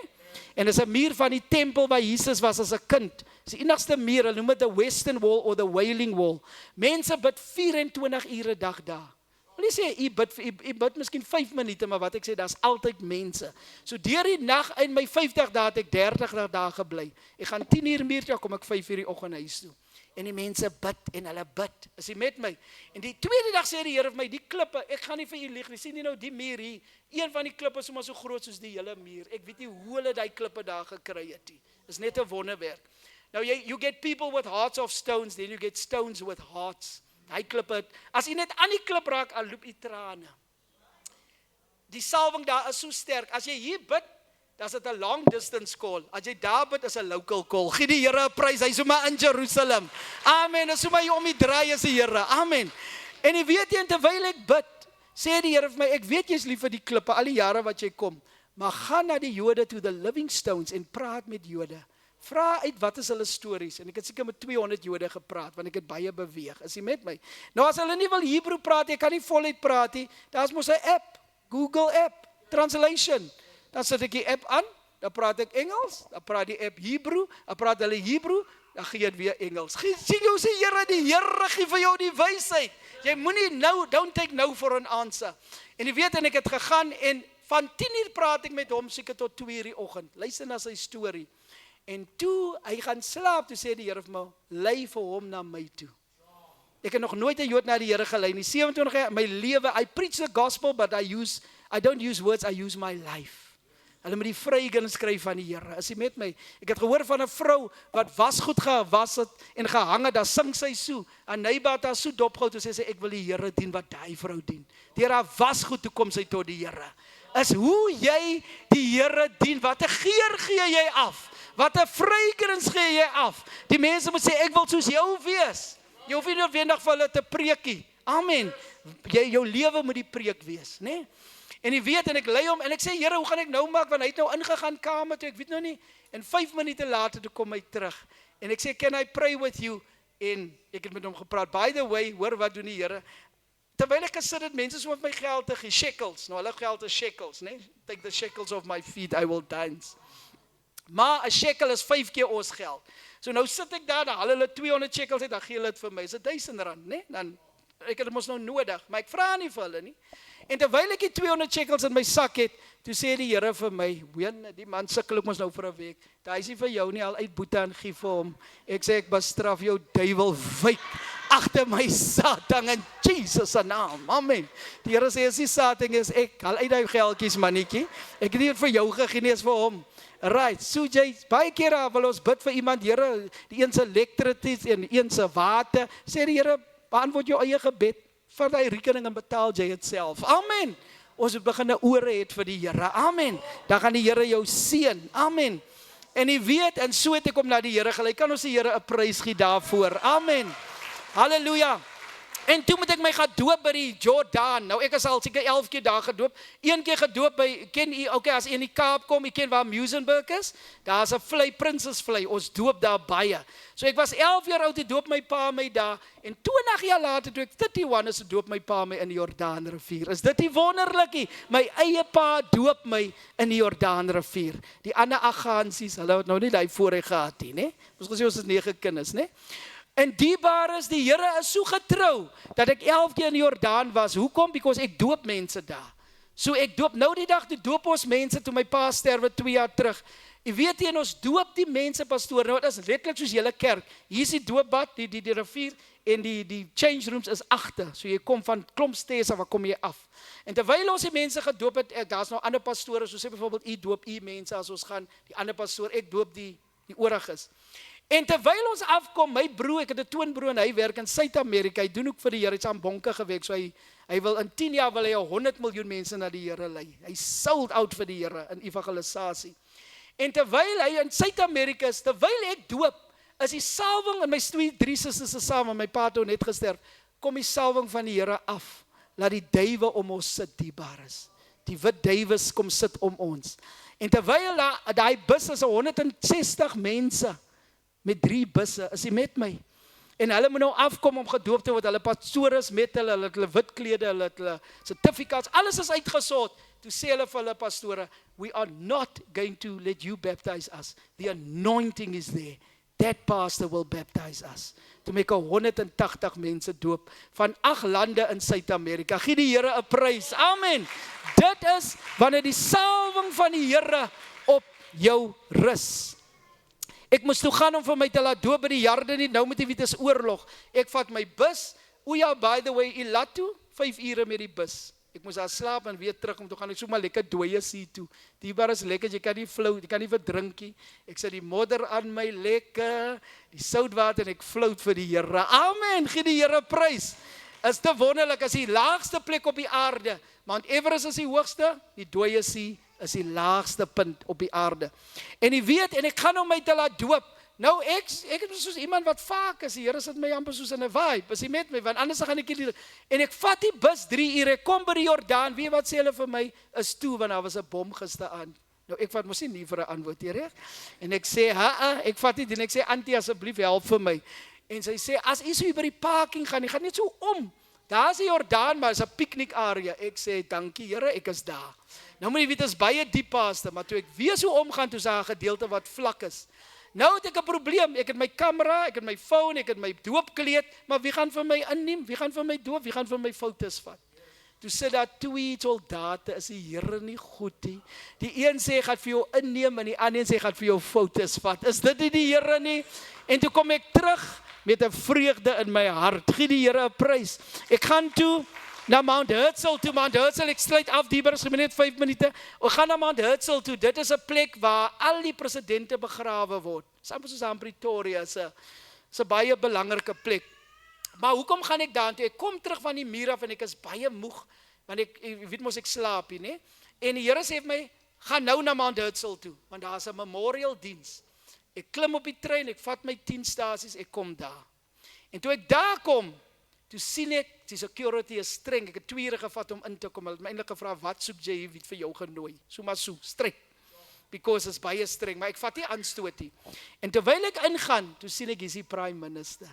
En dis 'n muur van die tempel waar Jesus was as 'n kind. Dis die enigste muur, hulle noem dit the Western Wall or the Wailing Wall. Mense bid 24 ure 'n dag daar. Wil jy sê, jy bid miskien 5 minute, maar wat ek sê, daar's altyd mense. So deur die nag in my 50 dae het ek 30 dae gebly. Ek gaan 10 uur muur, kom ek 5 uur die oggend huis toe. En die mense bid en hulle bid. Is jy met my? En die tweede dag sê die Here vir my, die klippe, ek gaan nie vir u lieg nie. Sien jy nou die muur hier? Een van die klippe is sommer so groot soos die hele muur. Ek weet nie hoe hulle daai klippe daar gekry het nie. Dis net 'n wonderwerk. Nou you get people with hearts of stones, then you get stones with hearts. Daai klippe, as jy net aan die klip raak, al loop jy trane. Die salwing daar is so sterk. As jy hier bid, dan is dit 'n long distance call. As jy daar bid, is 'n local call. Gee die Here 'n prys. Hy's sommer in Jerusalem. Amen. Is sommer hier om die draai is die Here. Amen. En jy weet jy, terwyl ek bid, sê die Here vir my, ek weet jy's lief vir die klippe al die jare wat jy kom, maar gaan na die Jode toe, the living stones, en praat met Jode. Vra uit wat is hulle stories. En ek het seker met 200 Jode gepraat, want ek het baie beweeg. Is jy met my? Nou as hulle nie wil Hebrew praat, jy kan nie voluit praat nie. Daar's mos 'n app, Google app, translation. Dan sit ek die app aan, dan praat ek Engels, dan praat die app Hebrew, dan praat hulle Hebrew, dan gee dit weer Engels. Sien jy, sê Here, die Here gee vir jou die wysheid. Jy moenie nou, don't take no for an answer. En jy weet, en ek het gegaan, en van 10 uur praat ek met hom, seker tot 2 uur die oggend. Luister na sy storie. En toe hy gaan slaap, toe sê die Here vir my, lei vir hom na my toe. Ek het nog nooit 'n Jood na die Here gelei nie. 27 jaar, my lewe, I preach the gospel, but I don't use words, I use my life. Hulle moet die vrygen skryf van die Here. Is jy met my? Ek het gehoor van 'n vrou wat wasgoed gewas het en gehang het, daar sing sy so. En Neibat haar so dopgehou, toe sê sy, ek wil die Here dien wat daai vrou dien. Deur haar wasgoed toe kom sy tot die Here. Is hoe jy die Here dien, wat 'n geur gee jy af? Wat 'n vrygerings gee jy af? Die mense moet sê, ek wil soos jou wees. Jy hoef nie noodwendig vir hulle te preekie. Amen. Jou lewe moet die preek wees, né? Nee? En jy weet, en ek lei hom, en ek sê, Here, hoe gaan ek nou maak, want hy het nou ingegaan kamer toe, ek weet nou nie, en 5 minute later, toe kom hy terug, en ek sê, can I pray with you, en ek het met hom gepraat, by the way, hoor wat doen die Here, terwyl ek gesit het, mense so met my geld te gee, shekels, nou hulle geld is shekels, nee, take the shekels of my feet, I will dance, maar 'n shekel is 5 keer ons geld, so nou sit ek daar, dan haal hulle 200 shekels uit, dan gee hulle dit vir my, is R1000, nee, dan, ek het dit mos nou nodig, maar ek vra nie vir hulle nie, en terwyl ek die 200 shekels in my sak het, toe sê die Here vir my, Ween, die man sukkel ook mos nou vir 'n week, daai is nie vir jou nie, al uit boete en gee vir hom, ek sê, ek bestraf jou duiwel, wyk, agter my Satan, in Jesus se naam, amen, die Here sê, as die Satan is, ek haal uit die geldjies, mannetjie, ek het nie vir jou gegee nie, is vir hom, right, so jy, baie kere wil ons bid vir iemand, Here, die een se elektrisies, en die een se water, sê die Here, beantwoord jou eie gebed, vir die rekening en betaal jy het self. Amen. Ons moet begin 'n ore het vir die Here. Amen. Dan gaan die Here jou seën. Amen. En jy weet, en so het ek hom na die Here gelei. Kan ons die Here 'n prys gee daarvoor. Amen. Halleluja. En toe moet ek my gaan doop by die Jordaan. Nou ek is al seker 11 keer daar gedoop. Een keer gedoop by, ken u, okay, as u in die Kaap kom, u ken waar Muizenberg is? Daar's 'n vlei, Prinsesvlei. Ons doop daar baie. So ek was 11 jaar oud, toe doop my pa my daar. En 20 jaar later, toe ek 31 is, doop my pa my in die Jordaanrivier. Is dit nie wonderlik nie? My eie pa doop my in die Jordaanrivier. Die ander agansies, hulle het nou nie daai voorreg gehad nie, né? Ons gesê ons is 9 kinders, né? En diebaar is, die Here is so getrou, dat ek 11 keer in die Jordaan was. Hoekom? Because ek doop mense daar. So ek doop, nou die dag, toe doop ons mense, toe my pa sterwe 2 jaar terug. Jy weet jy, en ons doop die mense, pastoor, nou dit is letterlik soos julle kerk. Hier is die doopbad, die rivier, en die change rooms is agter. So jy kom van klomp stairs af, waar kom jy af. En terwyl ons die mense gedoop het, daar's nou ander pastore, so sê byvoorbeeld, u doop u mense, as ons gaan, die ander pastoor, ek doop die ooriges. En terwyl ons afkom, my broer, ek het 'n twinbroer en hy werk in Suid-Amerika, hy doen ook vir die Here, hy het aan bonke gewerk, so hy wil in 10 jaar wil hy 100 miljoen mense na die Here lei. Hy sold out vir die Here in evangelisasie. En terwyl hy in Suid-Amerika is, terwyl ek doop, is die salwing in my 3 susters is saam, my pa het net gesterf, kom die salwing van die Here af, laat die duwe om ons sit, diebaar is. Die wit duwe kom sit om ons. En terwyl daai bus is 160 mense, met 3 busse, is hy met my. En hulle moet nou afkom om gedoop te word, hulle pastore is met hulle wit klede, hulle certificates, alles is uitgesort. Toe sê hulle vir hulle pastore, we are not going to let you baptize us. The anointing is there. That pastor will baptize us. Toe maak 180 mense doop, van 8 lande in Suid-Amerika. Gee die Here 'n prys, amen. Dit is, wanneer die salwing van die Here op jou rus. Ek moes toe gaan om vir my te laat doop by die Jordaan, nou moet jy weet, is oorlog. Ek vat my bus, by the way, Ilatu, 5 ure met die bus. Ek moes daar slaap en weer terug, om toe gaan ek so maar lekker dooie see toe. Die bar is lekker, jy kan nie float, jy kan nie verdrinkie. Ek sit die modder aan my lekker, die soutwater en ek float vir die Here. Amen, gee die Here prys. Is te wonderlik, as die laagste plek op die aarde. Mount Everest is die hoogste, die dooie see is die laagste punt op die aarde. En jy weet, en ek gaan om my te laat doop. Nou ek is soos iemand wat vaak is, die Here sit my amper soos in 'n vibe, is hy met my, want anders gaan ek nie, en ek vat die bus 3 ure, ek kom by die Jordaan, weet wat sê hulle vir my, is toe, want daar was 'n bom gisteraan. Nou ek vat mos nie vir 'n antwoord hier, reg? En ek sê, ek vat dit, en ek sê, auntie, asseblief help vir my. En sy sê, as jy so by die parking gaan, jy gaan net so om, daar is die Jordaan, maar is 'n piknik area. Ek sê, dankie Here, ek is daar. Nou moet jy weet, is baie diep paaste, maar toe ek weer so omgaan, toe is daar 'n gedeelte wat vlak is. Nou het ek 'n probleem, ek het my kamera, ek het my phone, ek het my doopkleed, maar wie gaan vir my inneem, wie gaan vir my doop, wie gaan vir my foto's vat? Toe sit daar 2 soldate, is die Here nie goed nie? Die een sê, gaan vir jou inneem, en die ander sê, gaan vir jou foto's vat. Is dit nie die Here nie? En toe kom ek terug, met 'n vreugde in my hart, gee die Here 'n prys. Ek gaan toe, na Mount Herzl toe, ek sluit af, die is net 5 minute, ek gaan na Mount Herzl toe, dit is 'n plek waar al die presidente begrawe word, amper soos aan Pretoria, is 'n baie belangrike plek, maar hoekom gaan ek daar toe, ek kom terug van die muur af, en ek is baie moeg, want ek weet mos ek slaap hier, ne? En die Here sê vir my, gaan nou na Mount Herzl toe, want daar is 'n memorial diens, ek klim op die trein, ek vat my 10 stasies, ek kom daar, en toe ek daar kom, toe sien ek, die security is streng, ek het 2 ure gevat om in te kom, hulle het my eintlik gevra, wat soek jy hier, wie het vir jou genooi, so maar so, streng, because is baie streng, maar ek vat nie aanstoot nie, en terwyl ek ingaan, toe sien ek, hier is die prime minister,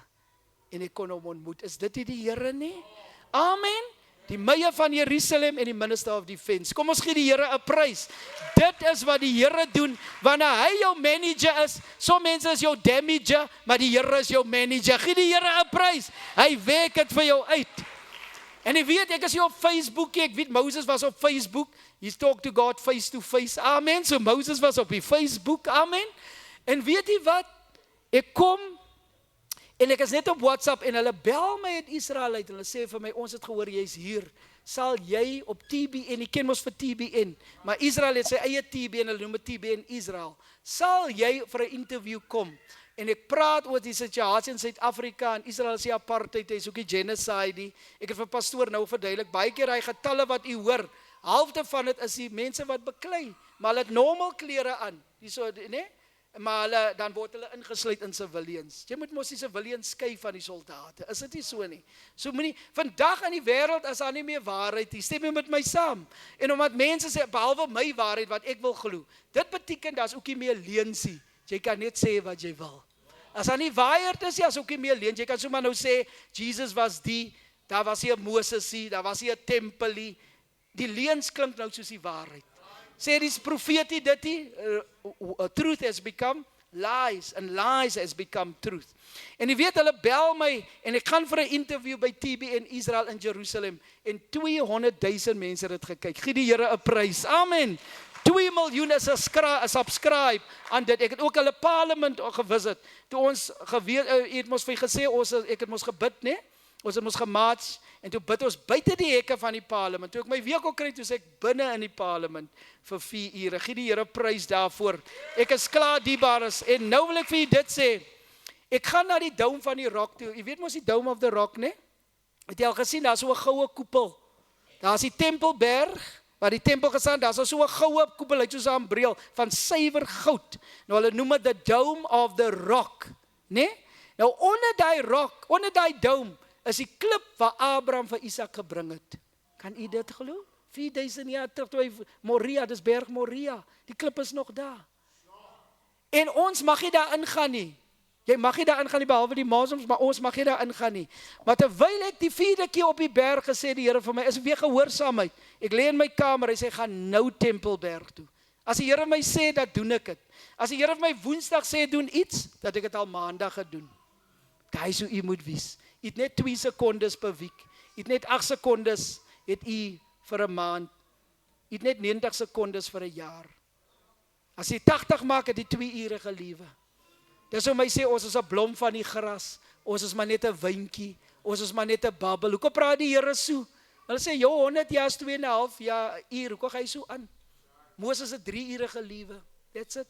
en ek kon hom ontmoet, is dit nie die Here nie? Amen, die Meyer van Jerusalem en die Minister of Defense, kom ons gee die Here 'n prys, dit is wat die Here doen, wanneer hy jou manager is, so mense is jou damager, maar die Here is jou manager, gee die Here 'n prys, hy werk dit vir jou uit, en jy weet, ek is hier op Facebook, ek weet, Moses was op Facebook, he's talk to God face to face, amen, so Moses was op die Facebook, amen, en weet jy wat, ek kom, en ek is net op WhatsApp, en hulle bel my uit Israel uit, en hulle sê vir my, ons het gehoor, jy is hier, sal jy op TBN, ek ken ons vir TBN, maar Israel het sy eie TBN, hulle noem het TBN Israel, sal jy vir 'n interview kom, en ek praat oor die situasie in Suid-Afrika, en Israel is die apartheid, hy is ook die genocide, ek het vir pastoor nou verduidelik, baie keer hy getalle wat u hoor, halfte van dit is die mense wat beklei, maar hulle het normal klere aan, die so, nee? maar dan word hulle ingesluit in civilians. Jy moet mos die civilians skei van die soldate. Is dit nie so nie? So moenie vandag in die wêreld is daar nie meer waarheid nie. Stem jy met my saam? En omdat mense sê behalwe my waarheid wat ek wil glo, dit beteken daar's ook nie meer leuns nie. Jy kan net sê wat jy wil. As daar nie waarheid is, is ook nie meer leuns. Jy kan sommer nou sê Jesus was daar was nie 'n Moses nie, daar was nie 'n tempel nie. Die leuns klink nou soos die waarheid. Sê die profetie dit nie, truth has become lies and lies has become truth. En jy weet hulle bel my en ek gaan vir 'n interview by TBN Israel in Jerusalem en 200,000 mense het dit gekyk. Gee die Here 'n prys. Amen. 2 miljoen is subscribe aan dit. Ek het ook hulle parlement gevisit. Toe ons het mos vir gesê ek het mos gebid, né? Ons het mos gemarch en toe bid ons buite die hekke van die parlement. Toe ek my week ook kry, toe sê ek binne in die parlement vir 4 ure. Gee die Here prys daarvoor. Ek is klaar diebares en nou wil ek vir julle dit sê. Ek gaan na die Dome van die Rock toe. Jy weet mos die Dome of the Rock, né? Het jy al gesien, daar's so 'n goue koepel. Daar's die Tempelberg waar die tempel gestaan, daar's so 'n goue koepel, hy het so 'n breel van suiwer goud. Nou hulle noem dit the Dome of the Rock, né? Nou onder daai rock, onder daai dome is die klip waar Abraham vir Isak gebring het. Kan u dit glo? 4000 jaar terug toe hy Moria, dis berg Moria. Die klip is nog daar. En ons mag nie daar ingaan nie. Jy mag nie daar ingaan nie behalwe die moslems, maar ons mag nie daar ingaan nie. Maar terwyl ek die 4de keer op die berg gesê die Here vir my is weer gehoorsaamheid. Ek lê in my kamer, hy sê gaan nou Tempelberg toe. As die Here my sê dat doen ek dit. As die Here vir my Woensdag sê doen iets, dat ek dit al Maandag gedoen. Dis hoe u moet wees. U het net 2 sekondes per week. U het net 8 sekondes het u vir 'n maand. U het net 90 sekondes vir 'n jaar. As jy 80 maak, het jy 2 ure gelewe. Dis hoe my sê ons is 'n blom van die gras. Ons is maar net 'n wyntjie. Ons is maar net 'n babbel. Hoekom praat die Here so? Hulle sê jou 100 jaar is 2,5 jaar uur. Hoekom gaan hy so aan? Moses het 3 ure gelewe. That's it.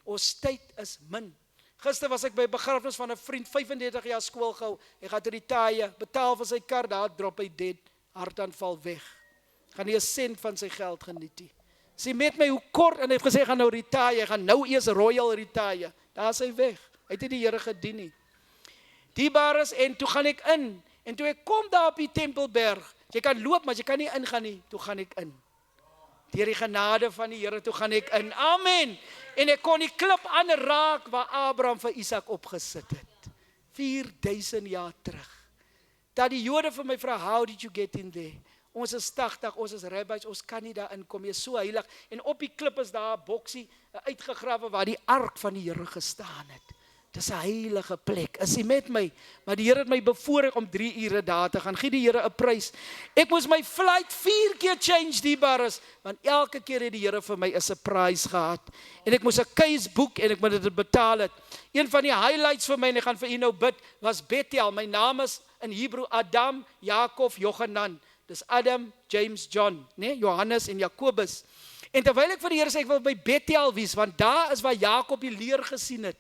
Ons tyd is min. Gister was ek by 'n begrafnis van 'n vriend, 35 jaar skool gehou. Hy gaan retire, betaal vir sy kar, daar drop hy dead, hartaanval weg. Gaan nie 'n sent van sy geld geniet nie. Sy met my hoe kort en hy het gesê hy gaan nou retire, hy gaan nou eers royal retire. Daar is hy weg. Hy het nie die Here gedien nie. Diebares en toe gaan ek in. En toe ek kom daar op die Tempelberg, jy kan loop, maar jy kan nie ingaan nie. Toe gaan ek in. Deur die genade van die Here toe gaan ek in. Amen. En ek kon die klip aanraak waar Abraham vir Isak opgesit het. 4000 jaar terug. Dat die Jode vir my vra, how did you get in there? Ons is 80, ons is rabbis, ons kan nie daar inkom. Jy is so heilig. En op die klip is daar 'n boksie uitgegrawe waar die ark van die Here gestaan het. Dis 'n heilige plek. Is jy met my? Maar die Here het my bevoorreg om 3 ure daar te gaan. Gee die Here 'n prys. Ek moes my flight 4 keer change diebares, want elke keer het die Here vir my 'n surprise gehad. En ek moes 'n case boek en ek moet dit betaal het. Een van die highlights vir my en ek gaan vir u nou bid, was Bethel. My naam is in Hebrew Adam, Jakob, Johanan. Dis Adam, James, John, né? Johannes en Jakobus. En terwyl ek vir die Here sê ek wil by Bethel wees, want daar is waar Jakob die leer gesien het.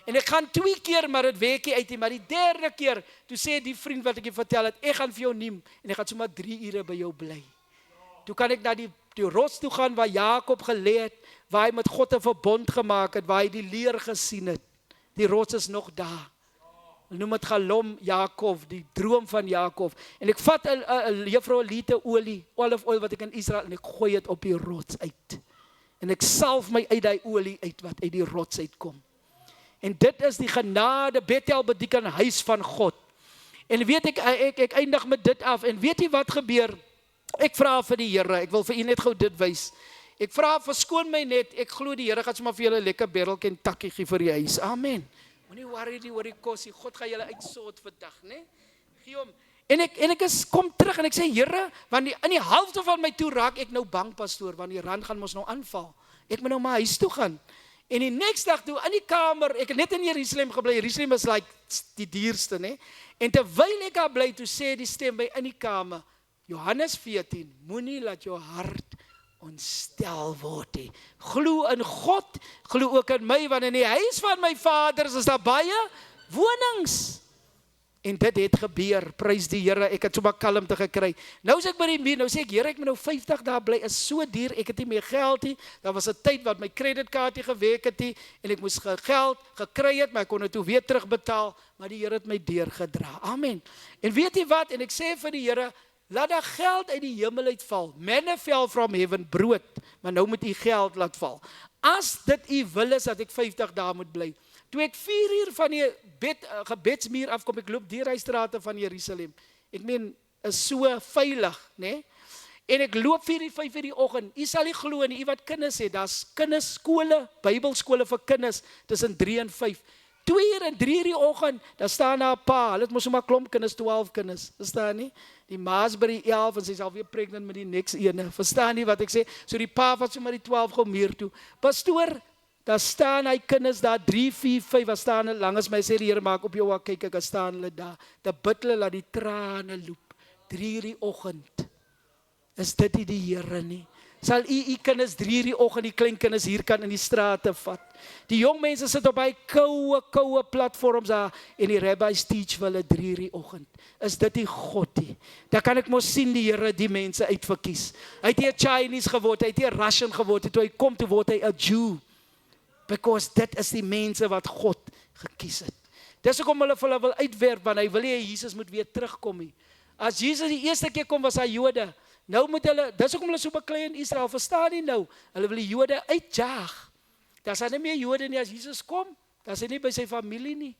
En ek gaan 2 keer, maar dit werk nie uit nie, maar die 3de keer, toe sê die vriend wat ek jy vertel het, ek gaan vir jou neem, en ek gaan sommer 3 ure by jou bly. Toe kan ek na die rots toe gaan, waar Jakob gelê het, waar hy met God 'n verbond gemaak het, waar hy die leer gesien het. Die rots is nog daar. Hulle noem dit Galom Jakob, die droom van Jakob. En ek vat 'n juffrou liter olie, olive oil wat ek in Israel, en ek gooi dit op die rots uit. En ek salf my uit die olie uit, wat uit die rots uitkom. En dit is die genade, Bethel beteken huis van God. En weet ek eindig met dit af. En weet jy wat gebeur? Ek vra vir die Here, ek wil vir u net gou dit wys. Ek vra, verskoon my net, ek glo die Here gaan sommer vir julle lekker barrel Kentucky gee vir die huis. Amen. Moenie worry nie oor die kosie. God gaan julle uitsort vandag, né? Gee hom. En ek kom terug en ek sê, Here, want in die helfte van my toe raak ek nou bang, pastoor, want die rand gaan ons nou aanval. Ek moet nou maar huis toe gaan. En die next dag toe in die kamer, ek het net in Jerusalem gebly. Jerusalem is like die dierste, né? En terwyl ek daar bly, toe sê die stem by in die kamer, Johannes 14, moenie laat jou hart ontstel word nie. Glo in God, glo ook in my, want in die huis van my vaders is daar baie wonings. En dit het gebeur, prys die Here, ek het so 'n kalmte gekry. Nou sê ek by die muur, nou sê ek, Here, ek moet nou 50 dae bly, is so duur, ek het nie meer geld nie. Daar was 'n tyd wat my kredietkaart nie gewerk het nie, en ek moes geld gekry het, maar ek kon dit toe weer terugbetaal, maar die Here het my deurgedra. Amen. En weet jy wat? En ek sê vir die Here, laat daar geld uit die hemel uitval. Manna fell from heaven, brood, maar nou moet u geld laat val. As dit u wil is dat ek 50 dae moet bly. Toe ek 4 uur van die gebedsmuur afkom, ek loop deur die strate van Jerusalem. Ek meen, is so veilig, né? En ek loop 4 uur, 5 uur die oggend. U sal nie glo nie, u wat kinders het, daar's kinderskole, Bybelskole vir kinders tussen 3 en 5. 2 uur en 3 uur die oggend, daar staan daar 'n pa, hulle het mos sommer klomp kinders, 12 kinders, verstaan nie? Die ma's by die 11 en sy is alweer pregnant met die next ene, verstaan nie wat ek sê? So die pa vat sommer die 12 gou meer toe. Pastoor, daar staan hy kinders daar, 3, 4, 5, daar staan hulle langs my, sê die Here, maak op jou wak, kyk, ek staan hulle daar, daar bid hulle, laat die trane loop, 3 uur die oggend. Is dit nie die Here nie? Sal u kinders 3 uur die oggend, die klein kinders hier kan in die strate vat. Die jong mense sit op hy koue platforms daar, en die rabbis teach vir hulle 3 uur die oggend. Is dit die God nie? Dan kan ek mos sien die Here die mense uitverkies. Hy het nie 'n Chinese geword, hy het nie 'n Russian geword, toe hy kom, toe word hy 'n Jew. Because dit is die mense wat God gekies het. Dis hoekom hulle wil uitwerp, want hy wil nie Jesus moet weer terugkom nie. As Jesus die eerste keer kom, was hy Jode. Nou moet hulle, dis hoekom hulle so beklei in Israel, verstaan nie nou, hulle wil die Jode uitjaag. Daar is nie meer Jode nie, as Jesus kom, daar is hy nie by sy familie nie.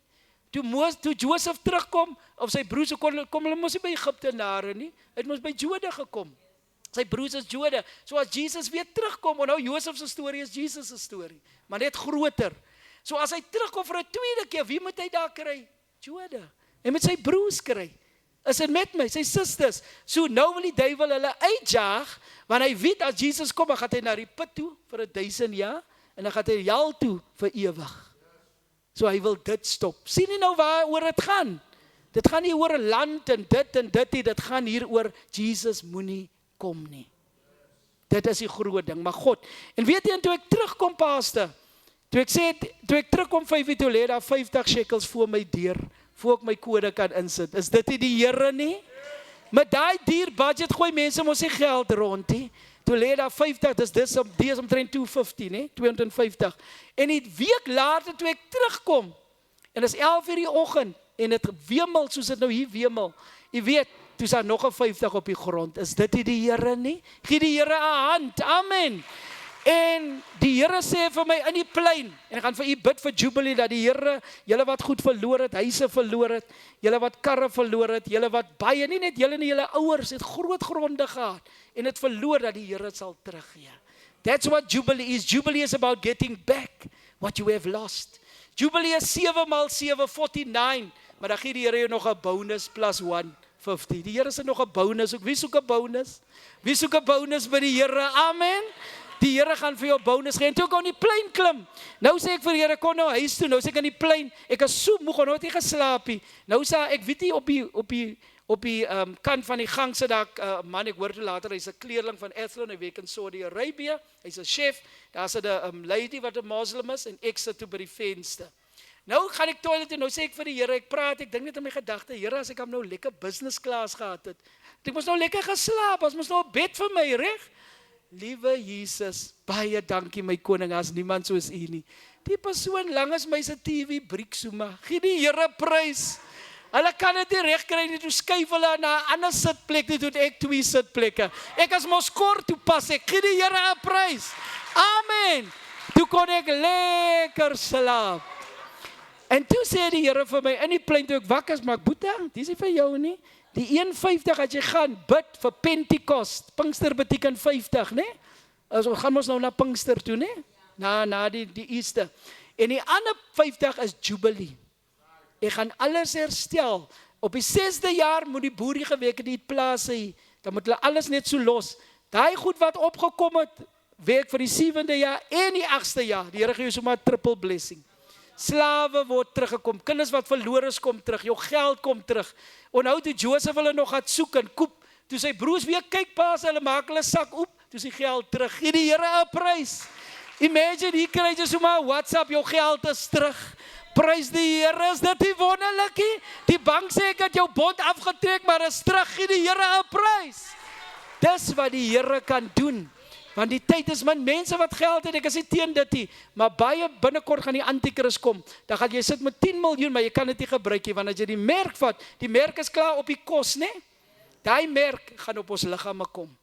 Toe Joseph terugkom, of sy broers kom, hulle moes nie by Egyptenare nie, hy het moes by Jode gekom. Sy broers is Jode, so as Jesus weer terugkom, en nou Joseph se storie is Jesus se storie, maar net groter. So as hy terugkom vir 'n tweede keer, wie moet hy daar kry? Jode, en met sy broers kry. Is dit met my, sy susters. So nou wil die duiwel hulle uitjaag, want hy weet as Jesus kom, dan gaan hy na die put toe vir 1000 jaar, en dan gaan hy hel toe vir ewig. So hy wil dit stop. Sien nie nou waaroor dit gaan? Dit gaan nie oor 'n land en dit nie, dit gaan hier oor Jesus moenie kom nie. Dit is die groot ding, maar God. En weet jy, en toe ek terugkom, pastor, toe ek terugkom 5 uur, toe lê daar 50 shekels voor my deur, voor ek my kode kan insit. Is dit nie die Here nie? Met daai duur budget gooi mense mos nie geld rond nie. Toe lê daar 50, dis omtrent 250, né? 250. En 'n week later toe ek terugkom, en dis 11 uur die oggend, en dit wemel soos dit nou hier wemel. Jy weet, toe is daar nog 'n 50 op die grond. Is dit nie die Here nie? Gee die Here 'n hand. Amen. En die Here sê vir my in die plein, en ek gaan vir u bid vir Jubilee, dat die Here, julle wat goed verloor het, huise verloor het, julle wat karre verloor het, julle wat baie, nie net julle nie, julle ouers het groot gronde gehad, en het verloor, dat die Here sal teruggee. That's what Jubilee is. Jubilee is about getting back what you have lost. Jubilee is 7 maal 7, 49, maar dan gee die Here jou nog 'n bonus plus 1, 50. Die Here sê nog 'n bonus, wie soek 'n bonus? Wie soek 'n bonus by die Here? Amen. Die Here gaan vir jou bonus gee. En toe ek aan die plein klim, nou sê ek vir die Here, kom nou huis toe, nou sê ek aan die plein, ek is so moeg, nou het ek geslaap nie. Nou sê ek, weet nie, op die kant van die gang sit daar man, ek hoor toe later, hy's 'n kleerling van Athlone, hy werk in Saudi-Arabië, hy's 'n chef, daar sit 'n lady wat 'n Muslim is, en ek sit toe by die venster. Nou gaan ek toilet en nou sê ek vir die Here, ek praat, ek dink net in my gedagte, Here, as ek hom nou lekker business class gehad het, ek moes nou lekker geslaap, as moes nou 'n bed vir my, reg? Liewe Jesus, baie dankie my koning, as niemand soos u nie. Die persoon langs my se TV breek so maar. Gee die Here prys. Hulle kan dit nie reg kry nie, toe skuif hulle na 'n ander sitplek, toe ek 2 sitplekke. Ek as mos kort toe pas ek, gee die Here 'n prys. Amen. Toe kon ek lekker slaap. En toe sê die Here vir my in die plein toe ek wakker is, maar Boeta, dis nie vir jou nie. Die 1,50 as jy gaan bid vir Pentecost. Pinkster beteken 50, né? Ons gaan ons nou na Pinkster toe, né? Na die Easter. En die ander 50 is Jubilee. Ek gaan alles herstel. Op die 6de jaar moet die boerie gewerk het, die plaas hy. Dan moet hulle alles net so los. Daai goed wat opgekom het, werk vir die 7de jaar en die 8ste jaar. Die Here gee jou sommer triple blessing. Slawe word teruggekom, kinders wat verloor is kom terug, jou geld kom terug. Onthou toe Joseph hulle nog het soek en koop, toe sy broers weer kyk pas, hulle maak hulle sak oop, toe sy geld terug. Gee die Here 'n prys. Imagine, hier kry jy sommer WhatsApp, jou geld is terug. Prys die Here, is dit nie wonderlik nie? Die bank sê ek het jou bond afgetrek, maar is terug, gee die Here 'n prys. Dis wat die Here kan doen. Want die tyd is min mense wat geld het, ek is nie teen dit nie, maar baie binnekort gaan die antikris kom, dan gaan jy sit met 10 miljoen, maar jy kan dit nie gebruik nie, want as jy die merk vat, die merk is klaar op die kos, né? Die merk gaan op ons liggame kom.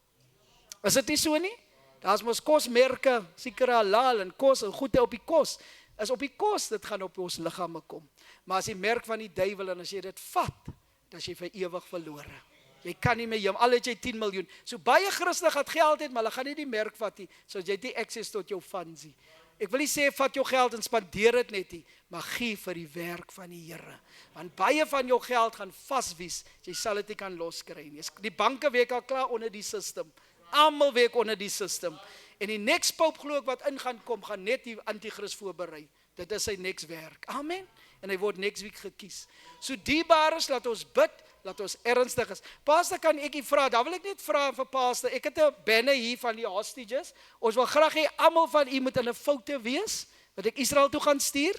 Is dit nie so nie? Daar's mos kosmerke, seker halal en kos en goede op die kos, is op die kos, dit gaan op ons liggame kom. Maar as die merk van die duiwel, en as jy dit vat, dan is jy vir ewig verlore. Jy kan nie meer, al het jy 10 miljoen. So baie Christene gaan geld het, maar hulle gaan nie die merk vat nie, so jy het nie access tot jou funds nie. Ek wil nie sê, vat jou geld en spandeer dit net nie, maar gee vir die werk van die Here. Want baie van jou geld gaan vaswies, jy sal dit nie kan loskry nie. Die banke werk al klaar onder die system. Almal werk onder die system. En die next pope glo ek wat in gaan kom, gaan net die antikris voorberei. Dit is sy next werk. Amen. En hy word next week gekies. So dierbares, laat ons bid, laat ons ernstig is. Pastor, kan ek u vra, daar wil ek net vra vir pastor, ek het 'n banner hier van die hostages, ons wil graag hê almal van u moet in 'n foto wees, wat ek Israel toe gaan stuur,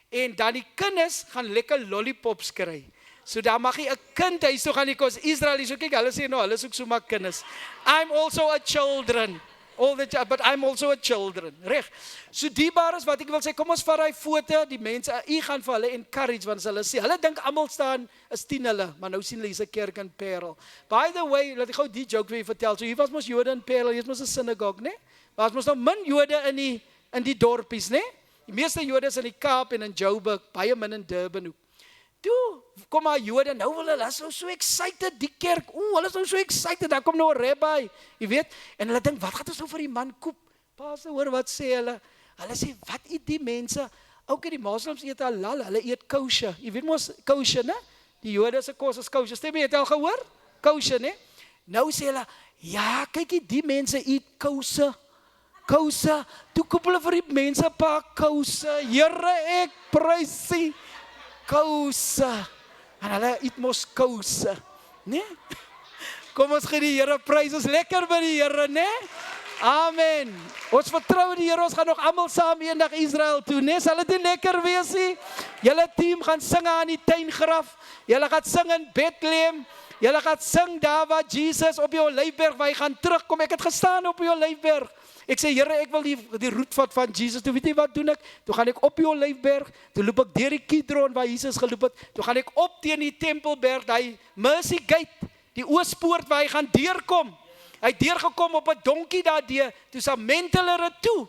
en dan die kinders gaan lekker lollipops kry. So daar mag jy 'n kind huis toe gaan nie kos. Israel is so kyk, hulle sê nou, hulle soek so maar kinders. I'm also a children. But I'm also a children. Reg. So dierbares wat ek wil sê, kom ons vat daai foto, die mense, u gaan vir hulle encourage, want hulle sê, hulle dink almal staan is 10 hulle, maar nou sien hulle hier's 'n kerk in Parel. By the way, laat ek gou die joke vir julle vertel. So hier was mos Jode in Parel, hier is mos 'n synagoge, né? Maar ons mos nou min Jode in die dorpies, né? Die meeste Jode is in die Kaap en in Joburg, baie min in Durban ook. Toe, kom maar Jode, nou wil hulle, is nou so excited, die kerk, hulle is nou so excited, daar kom nou 'n rabbi, jy weet, en hulle dink, wat gaan ons nou vir die man koop? Pastor, hoor wat sê hulle? Hulle sê, wat eet die mense? Okay, die moslems eet halal, hulle eet kosher, jy weet mos, kosher, ne? Die Jode se kos is kosher, stem jy het al gehoor? Kosher, ne? Nou sê hulle, ja, kyk die mense eet kosher, toe koop hulle vir die mense 'n paar kosher, Here, ek prys U. Kousse, en hulle eet mos kousse, né? Kom ons gee die Here prys, ons lekker by die Here, né? Amen. Ons vertrou die Here, ons gaan nog almal saam eendag Israel toe, né? Sal dit nie lekker wees nie? Julle team gaan sing aan die tuingraf, julle gaan sing in Bethlehem, julle gaan sing daar waar Jesus op die Olyfberg, waar hy gaan terugkom. Ek het gestaan op die Olyfberg. Ek sê, Here, ek wil die roet vat van Jesus. Toe weet jy wat doen ek? Toe gaan ek op die Olyfberg, toe loop ek deur die Kidron waar Jesus geloop het, toe gaan ek op teen die Tempelberg, die Mercy Gate, die oospoort waar hy gaan deurkom. Hy het deurgekom op 'n donkie daardeur, toe sament hulle dit toe.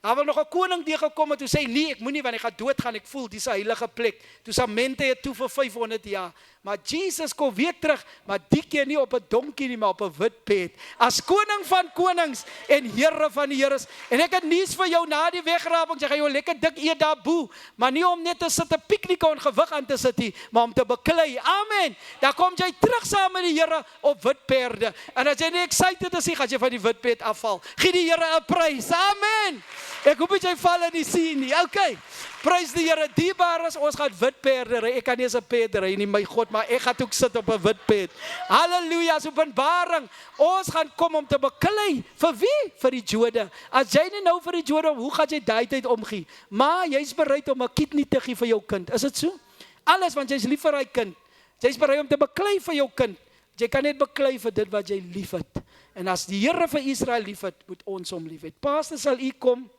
Daar wil nog 'n koning deurgekom het, toe sê nee, ek moenie want ek gaan doodgaan, ek voel dis 'n heilige plek. Toe samente het toe vir 500 jaar. Maar Jesus kom weer terug, maar die keer nie op 'n donkie nie, maar op 'n wit perd. As koning van konings en Here van die Heres. En ek het nuus vir jou na die wegraping, jy gaan jou lekker dik eet daar bo, maar nie om net te sit 'n piknik en gewig aan te sit nie, maar om te beklei. Amen. Dan kom jy terug saam met die Here op wit perde. En as jy nie excited is, gaan jy van die wit perd afval. Gee die Here 'n prys. Amen. Ek hoop jy val in die see nie. Okay. Prys die Here, dierbares, ons gaan wit perde ry. Ek kan nie eens 'n perd ry nie, my God, maar ek gaan ook sit op 'n wit perd. Halleluja, Openbaring. Ons gaan kom om te beklei. Vir wie? Vir die Jode. As jy nie nou vir die Jode, hoe gaan jy daai tyd omgee? Maar jy's bereid om 'n kidney te gee vir jou kind. Is dit so? Alles, want jy's lief vir daai kind. Jy's bereid om te beklei vir jou kind. Jy kan net beklei vir dit wat jy liefhet. En as die Here vir Israel liefhet, moet ons hom liefhet. Pastor, sal u kom?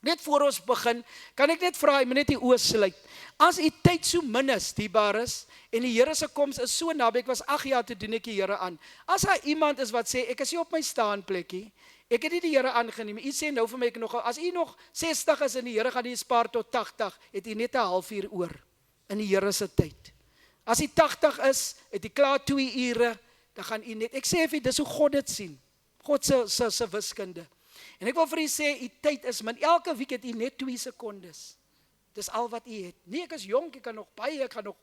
Net voor ons begin, kan ek net vra, jy moet net die oë sluit. As u tyd so min is, dierbares, en die Here se koms is so naby, ek was 8 jaar te doen ek die Here aan. As daar iemand is wat sê, ek is nie op my staanplekkie, ek het nie die Here aangeneem, u sê nou vir my, as u nog 60 is en die Here gaan u spaar tot 80, het u net 'n halfuur oor, in die Here se tyd. As u 80 is, het u klaar 2 ure, dan gaan u net, ek sê vir u, dis hoe God dit sien, God se wiskunde. En ek wil vir u sê, u tyd is min, elke week het u net 2 sekondes. Dis al wat u het. Nee, ek is jonk, ek kan nog baie, ek gaan nog,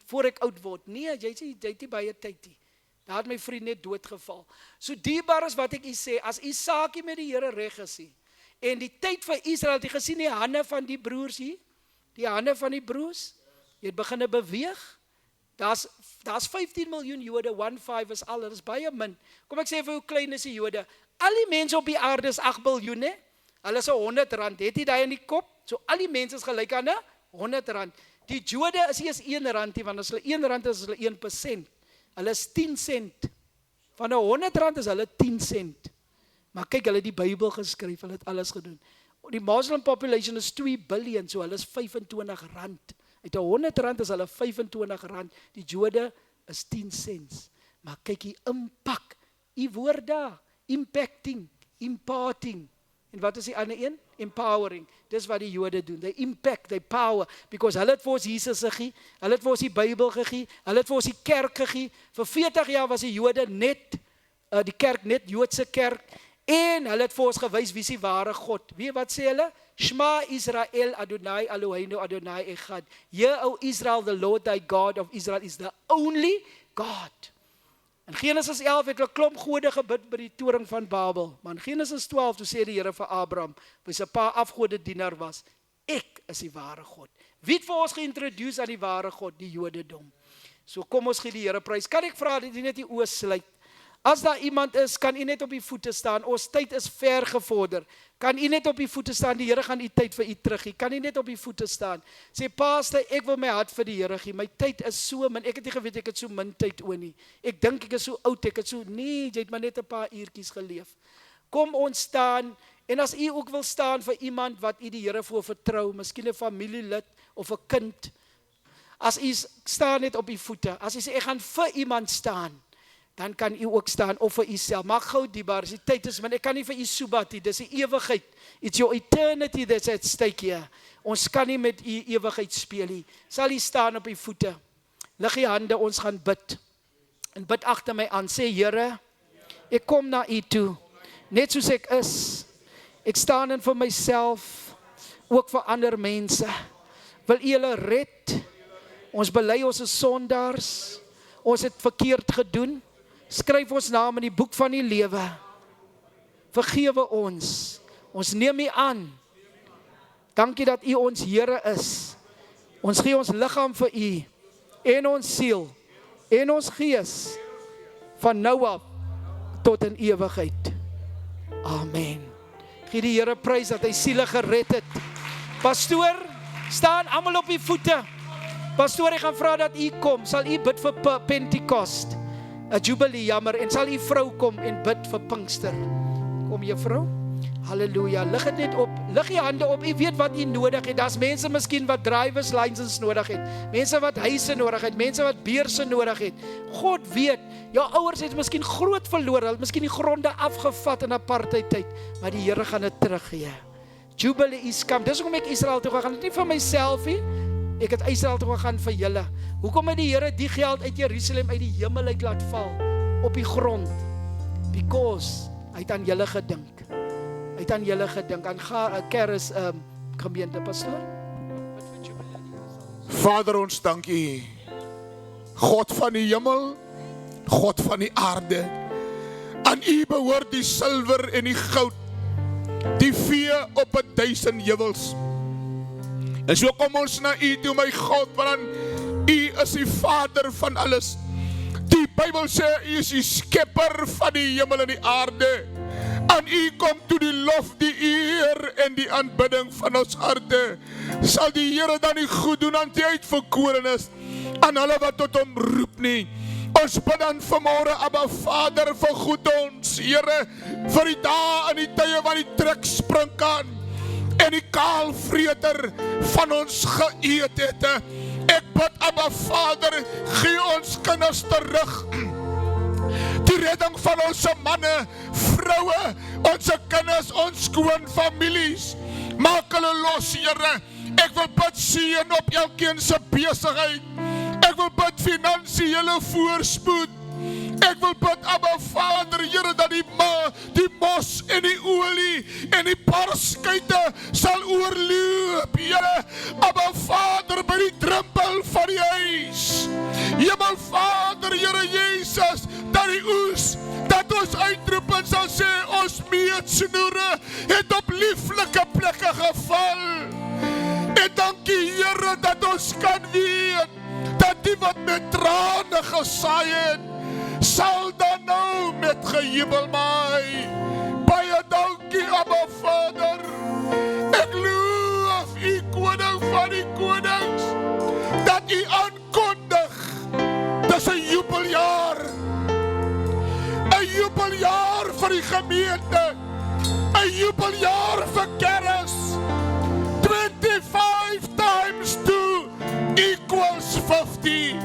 voor ek oud word. Nee, jy het nie baie tyd nie. Daar het my vriend net doodgeval. So dierbaar is wat ek u sê, as u saakie met die Here reg is, en die tyd vir Israel, het jy gesien die hande van die broers hier? Die hande van die broers? Jy het begin beweeg. Daar's 15 miljoen Jode, 1.5 is al, dit is baie min. Kom ek sê vir hoe klein is die Jode? Al die mense op die aarde is 8 biljoen, hè? Hulle is R100, het jy daai in die kop? So al die mense is gelyk aan R100. Die Jode is nie eens R1 nie, want as hulle R1 is hulle 1%. Hulle is 10 cent. Van R100 is hulle 10 cent. Maar kyk, hulle het die Bybel geskryf, hulle het alles gedoen. Die Muslim population is 2 billion, so hulle is R25. Uit R100 is hulle R25. Die Jode is 10 cents. Maar kyk die impak, die woord daar, impacting, imparting. En wat is die ander een? Empowering. Dis wat die Jode doen. They impact, they power. Because hulle het vir ons Jesus gegee, hulle het vir ons die Bybel gegee, hulle het vir ons die kerk gegee. Vir 40 jaar was die Jode net, die kerk net Joodse kerk. En hulle het vir ons gewys wie is die ware God. Weet wat sê hulle? Shema Israel Adonai Eloheinu Adonai Echad. Hear, O Israel, the Lord thy God of Israel is the only God. In Genesis 11 het hulle klomp gode gebid by die toring van Babel. Maar in Genesis 12 toe sê die Here vir Abraham, wie sy pa afgode dienaar was, ek is die ware God. Wie het vir ons geïntroduce aan die ware God? Die Jodendom. So kom ons gee die Here prys. Kan ek vra dat jy net die oë sluit? As daar iemand is, kan u net op die voete staan. Ons tyd is ver gevorder. Kan u net op die voete staan? Die Here gaan u tyd vir u teruggee. Kan u net op die voete staan? Sê, Pastor, ek wil my hart vir die Here gee. My tyd is so min. Ek het nie geweet ek het so min tyd oor nie. Ek dink ek is so oud. Ek het so, nee, jy het maar net 'n paar uurtjies geleef. Kom ons staan. En as u ook wil staan vir iemand wat u die Here voor vertrou, miskien 'n familielid of 'n kind. As u staan net op u voete. As u sê ek gaan vir iemand staan, dan kan u ook staan, of vir u self. Maak gou die bar, die tyd is, maar ek kan nie vir u soebat nie, dis die ewigheid. It's your eternity that's at stake here. Ons kan nie met u ewigheid speel nie. Sal u staan op u voete, lig u hande, ons gaan bid. En bid agter my aan, sê Here, ek kom na u toe, net soos ek is. Ek staan in vir myself, ook vir ander mense. Wil u hulle red? Ons bely ons is sondaars, ons het verkeerd gedoen. Skryf ons naam in die boek van die lewe. Vergewe ons. Ons neem u aan. Dankie dat u ons Here is. Ons gee ons liggaam vir u, en ons siel, en ons gees, van nou af tot in ewigheid. Amen. Gee die Here prys dat hy siele gered het. Pastoor, staan almal op die voete. Pastoor, ek gaan vra dat u kom. Sal u bid vir Pentecost, 'n Jubilee, jammer, en sal u vrou kom en bid vir Pinkster. Kom juffrou. Halleluja. Lig dit net op. Lig die hande op. U weet wat u nodig het. Daar's mense miskien wat drivers license nodig het. Mense wat huise nodig het. Mense wat beurse nodig het. God weet, jou ouers het miskien groot verloor. Hulle het miskien die gronde afgevat in apartheid tyd, maar die Here gaan dit teruggee. Jubilee is come. Dis hoekom ek Israel toe gaan. Dit nie vir myself nie. Ek het Israel toe gaan vir julle. Hoekom het die Here die geld uit Jerusalem uit die hemel uit laat val op die grond? Because hy het aan julle gedink. Hy het aan julle gedink. Aan Keres gemeente, pastoor. Vader, ons dank u. God van die hemel, God van die aarde. Aan u behoort die silwer en die goud, die vee op 1000 heuwels. En so kom ons na u toe, my God, want u is die Vader van alles. Die Bybel sê u is die skepper van die hemel en die aarde. Aan u kom toe die lof, die eer en die aanbidding van ons harte. Sal die Here dan nie goed doen aan die uitverkorenes, aan hulle wat tot hom roep nie. Ons bid dan vanmôre, Abba Vader, vergoed ons, Here, vir die dae en die tye wat die druk spring kan en die kaalvreter van ons geëet het. Ek bid, Abba Vader, gee ons kinders terug. Die redding van ons manne, vroue, ons kinders, ons skoonfamilies. Maak hulle los, Here. Ek wil bid seën op elkeen se besigheid. Ek wil bid finansiële voorspoed. Ek wil bid, Abba Vader, Here, dat die mos en die olie en die parskuite sal oorloop, Here. Abba Vader, by die drempel van die huis. Hemel Vader, Here Jesus, dat die oes, dat ons uitroep en sal sê, ons meetsnoere het op lieflike plekke geval. En dankie, Here, dat ons kan weet, dat die wat met trane gesaai het, sal dan nou met gejubel maai. Baie dankie, Abba Vader. Ek loof u, koning van die konings. is 'n jubeljaar. 'n Jubeljaar vir die gemeente. 'n Jubeljaar vir Keres. 25 times 2 equals 50.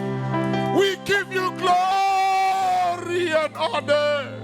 We give you glory and honor.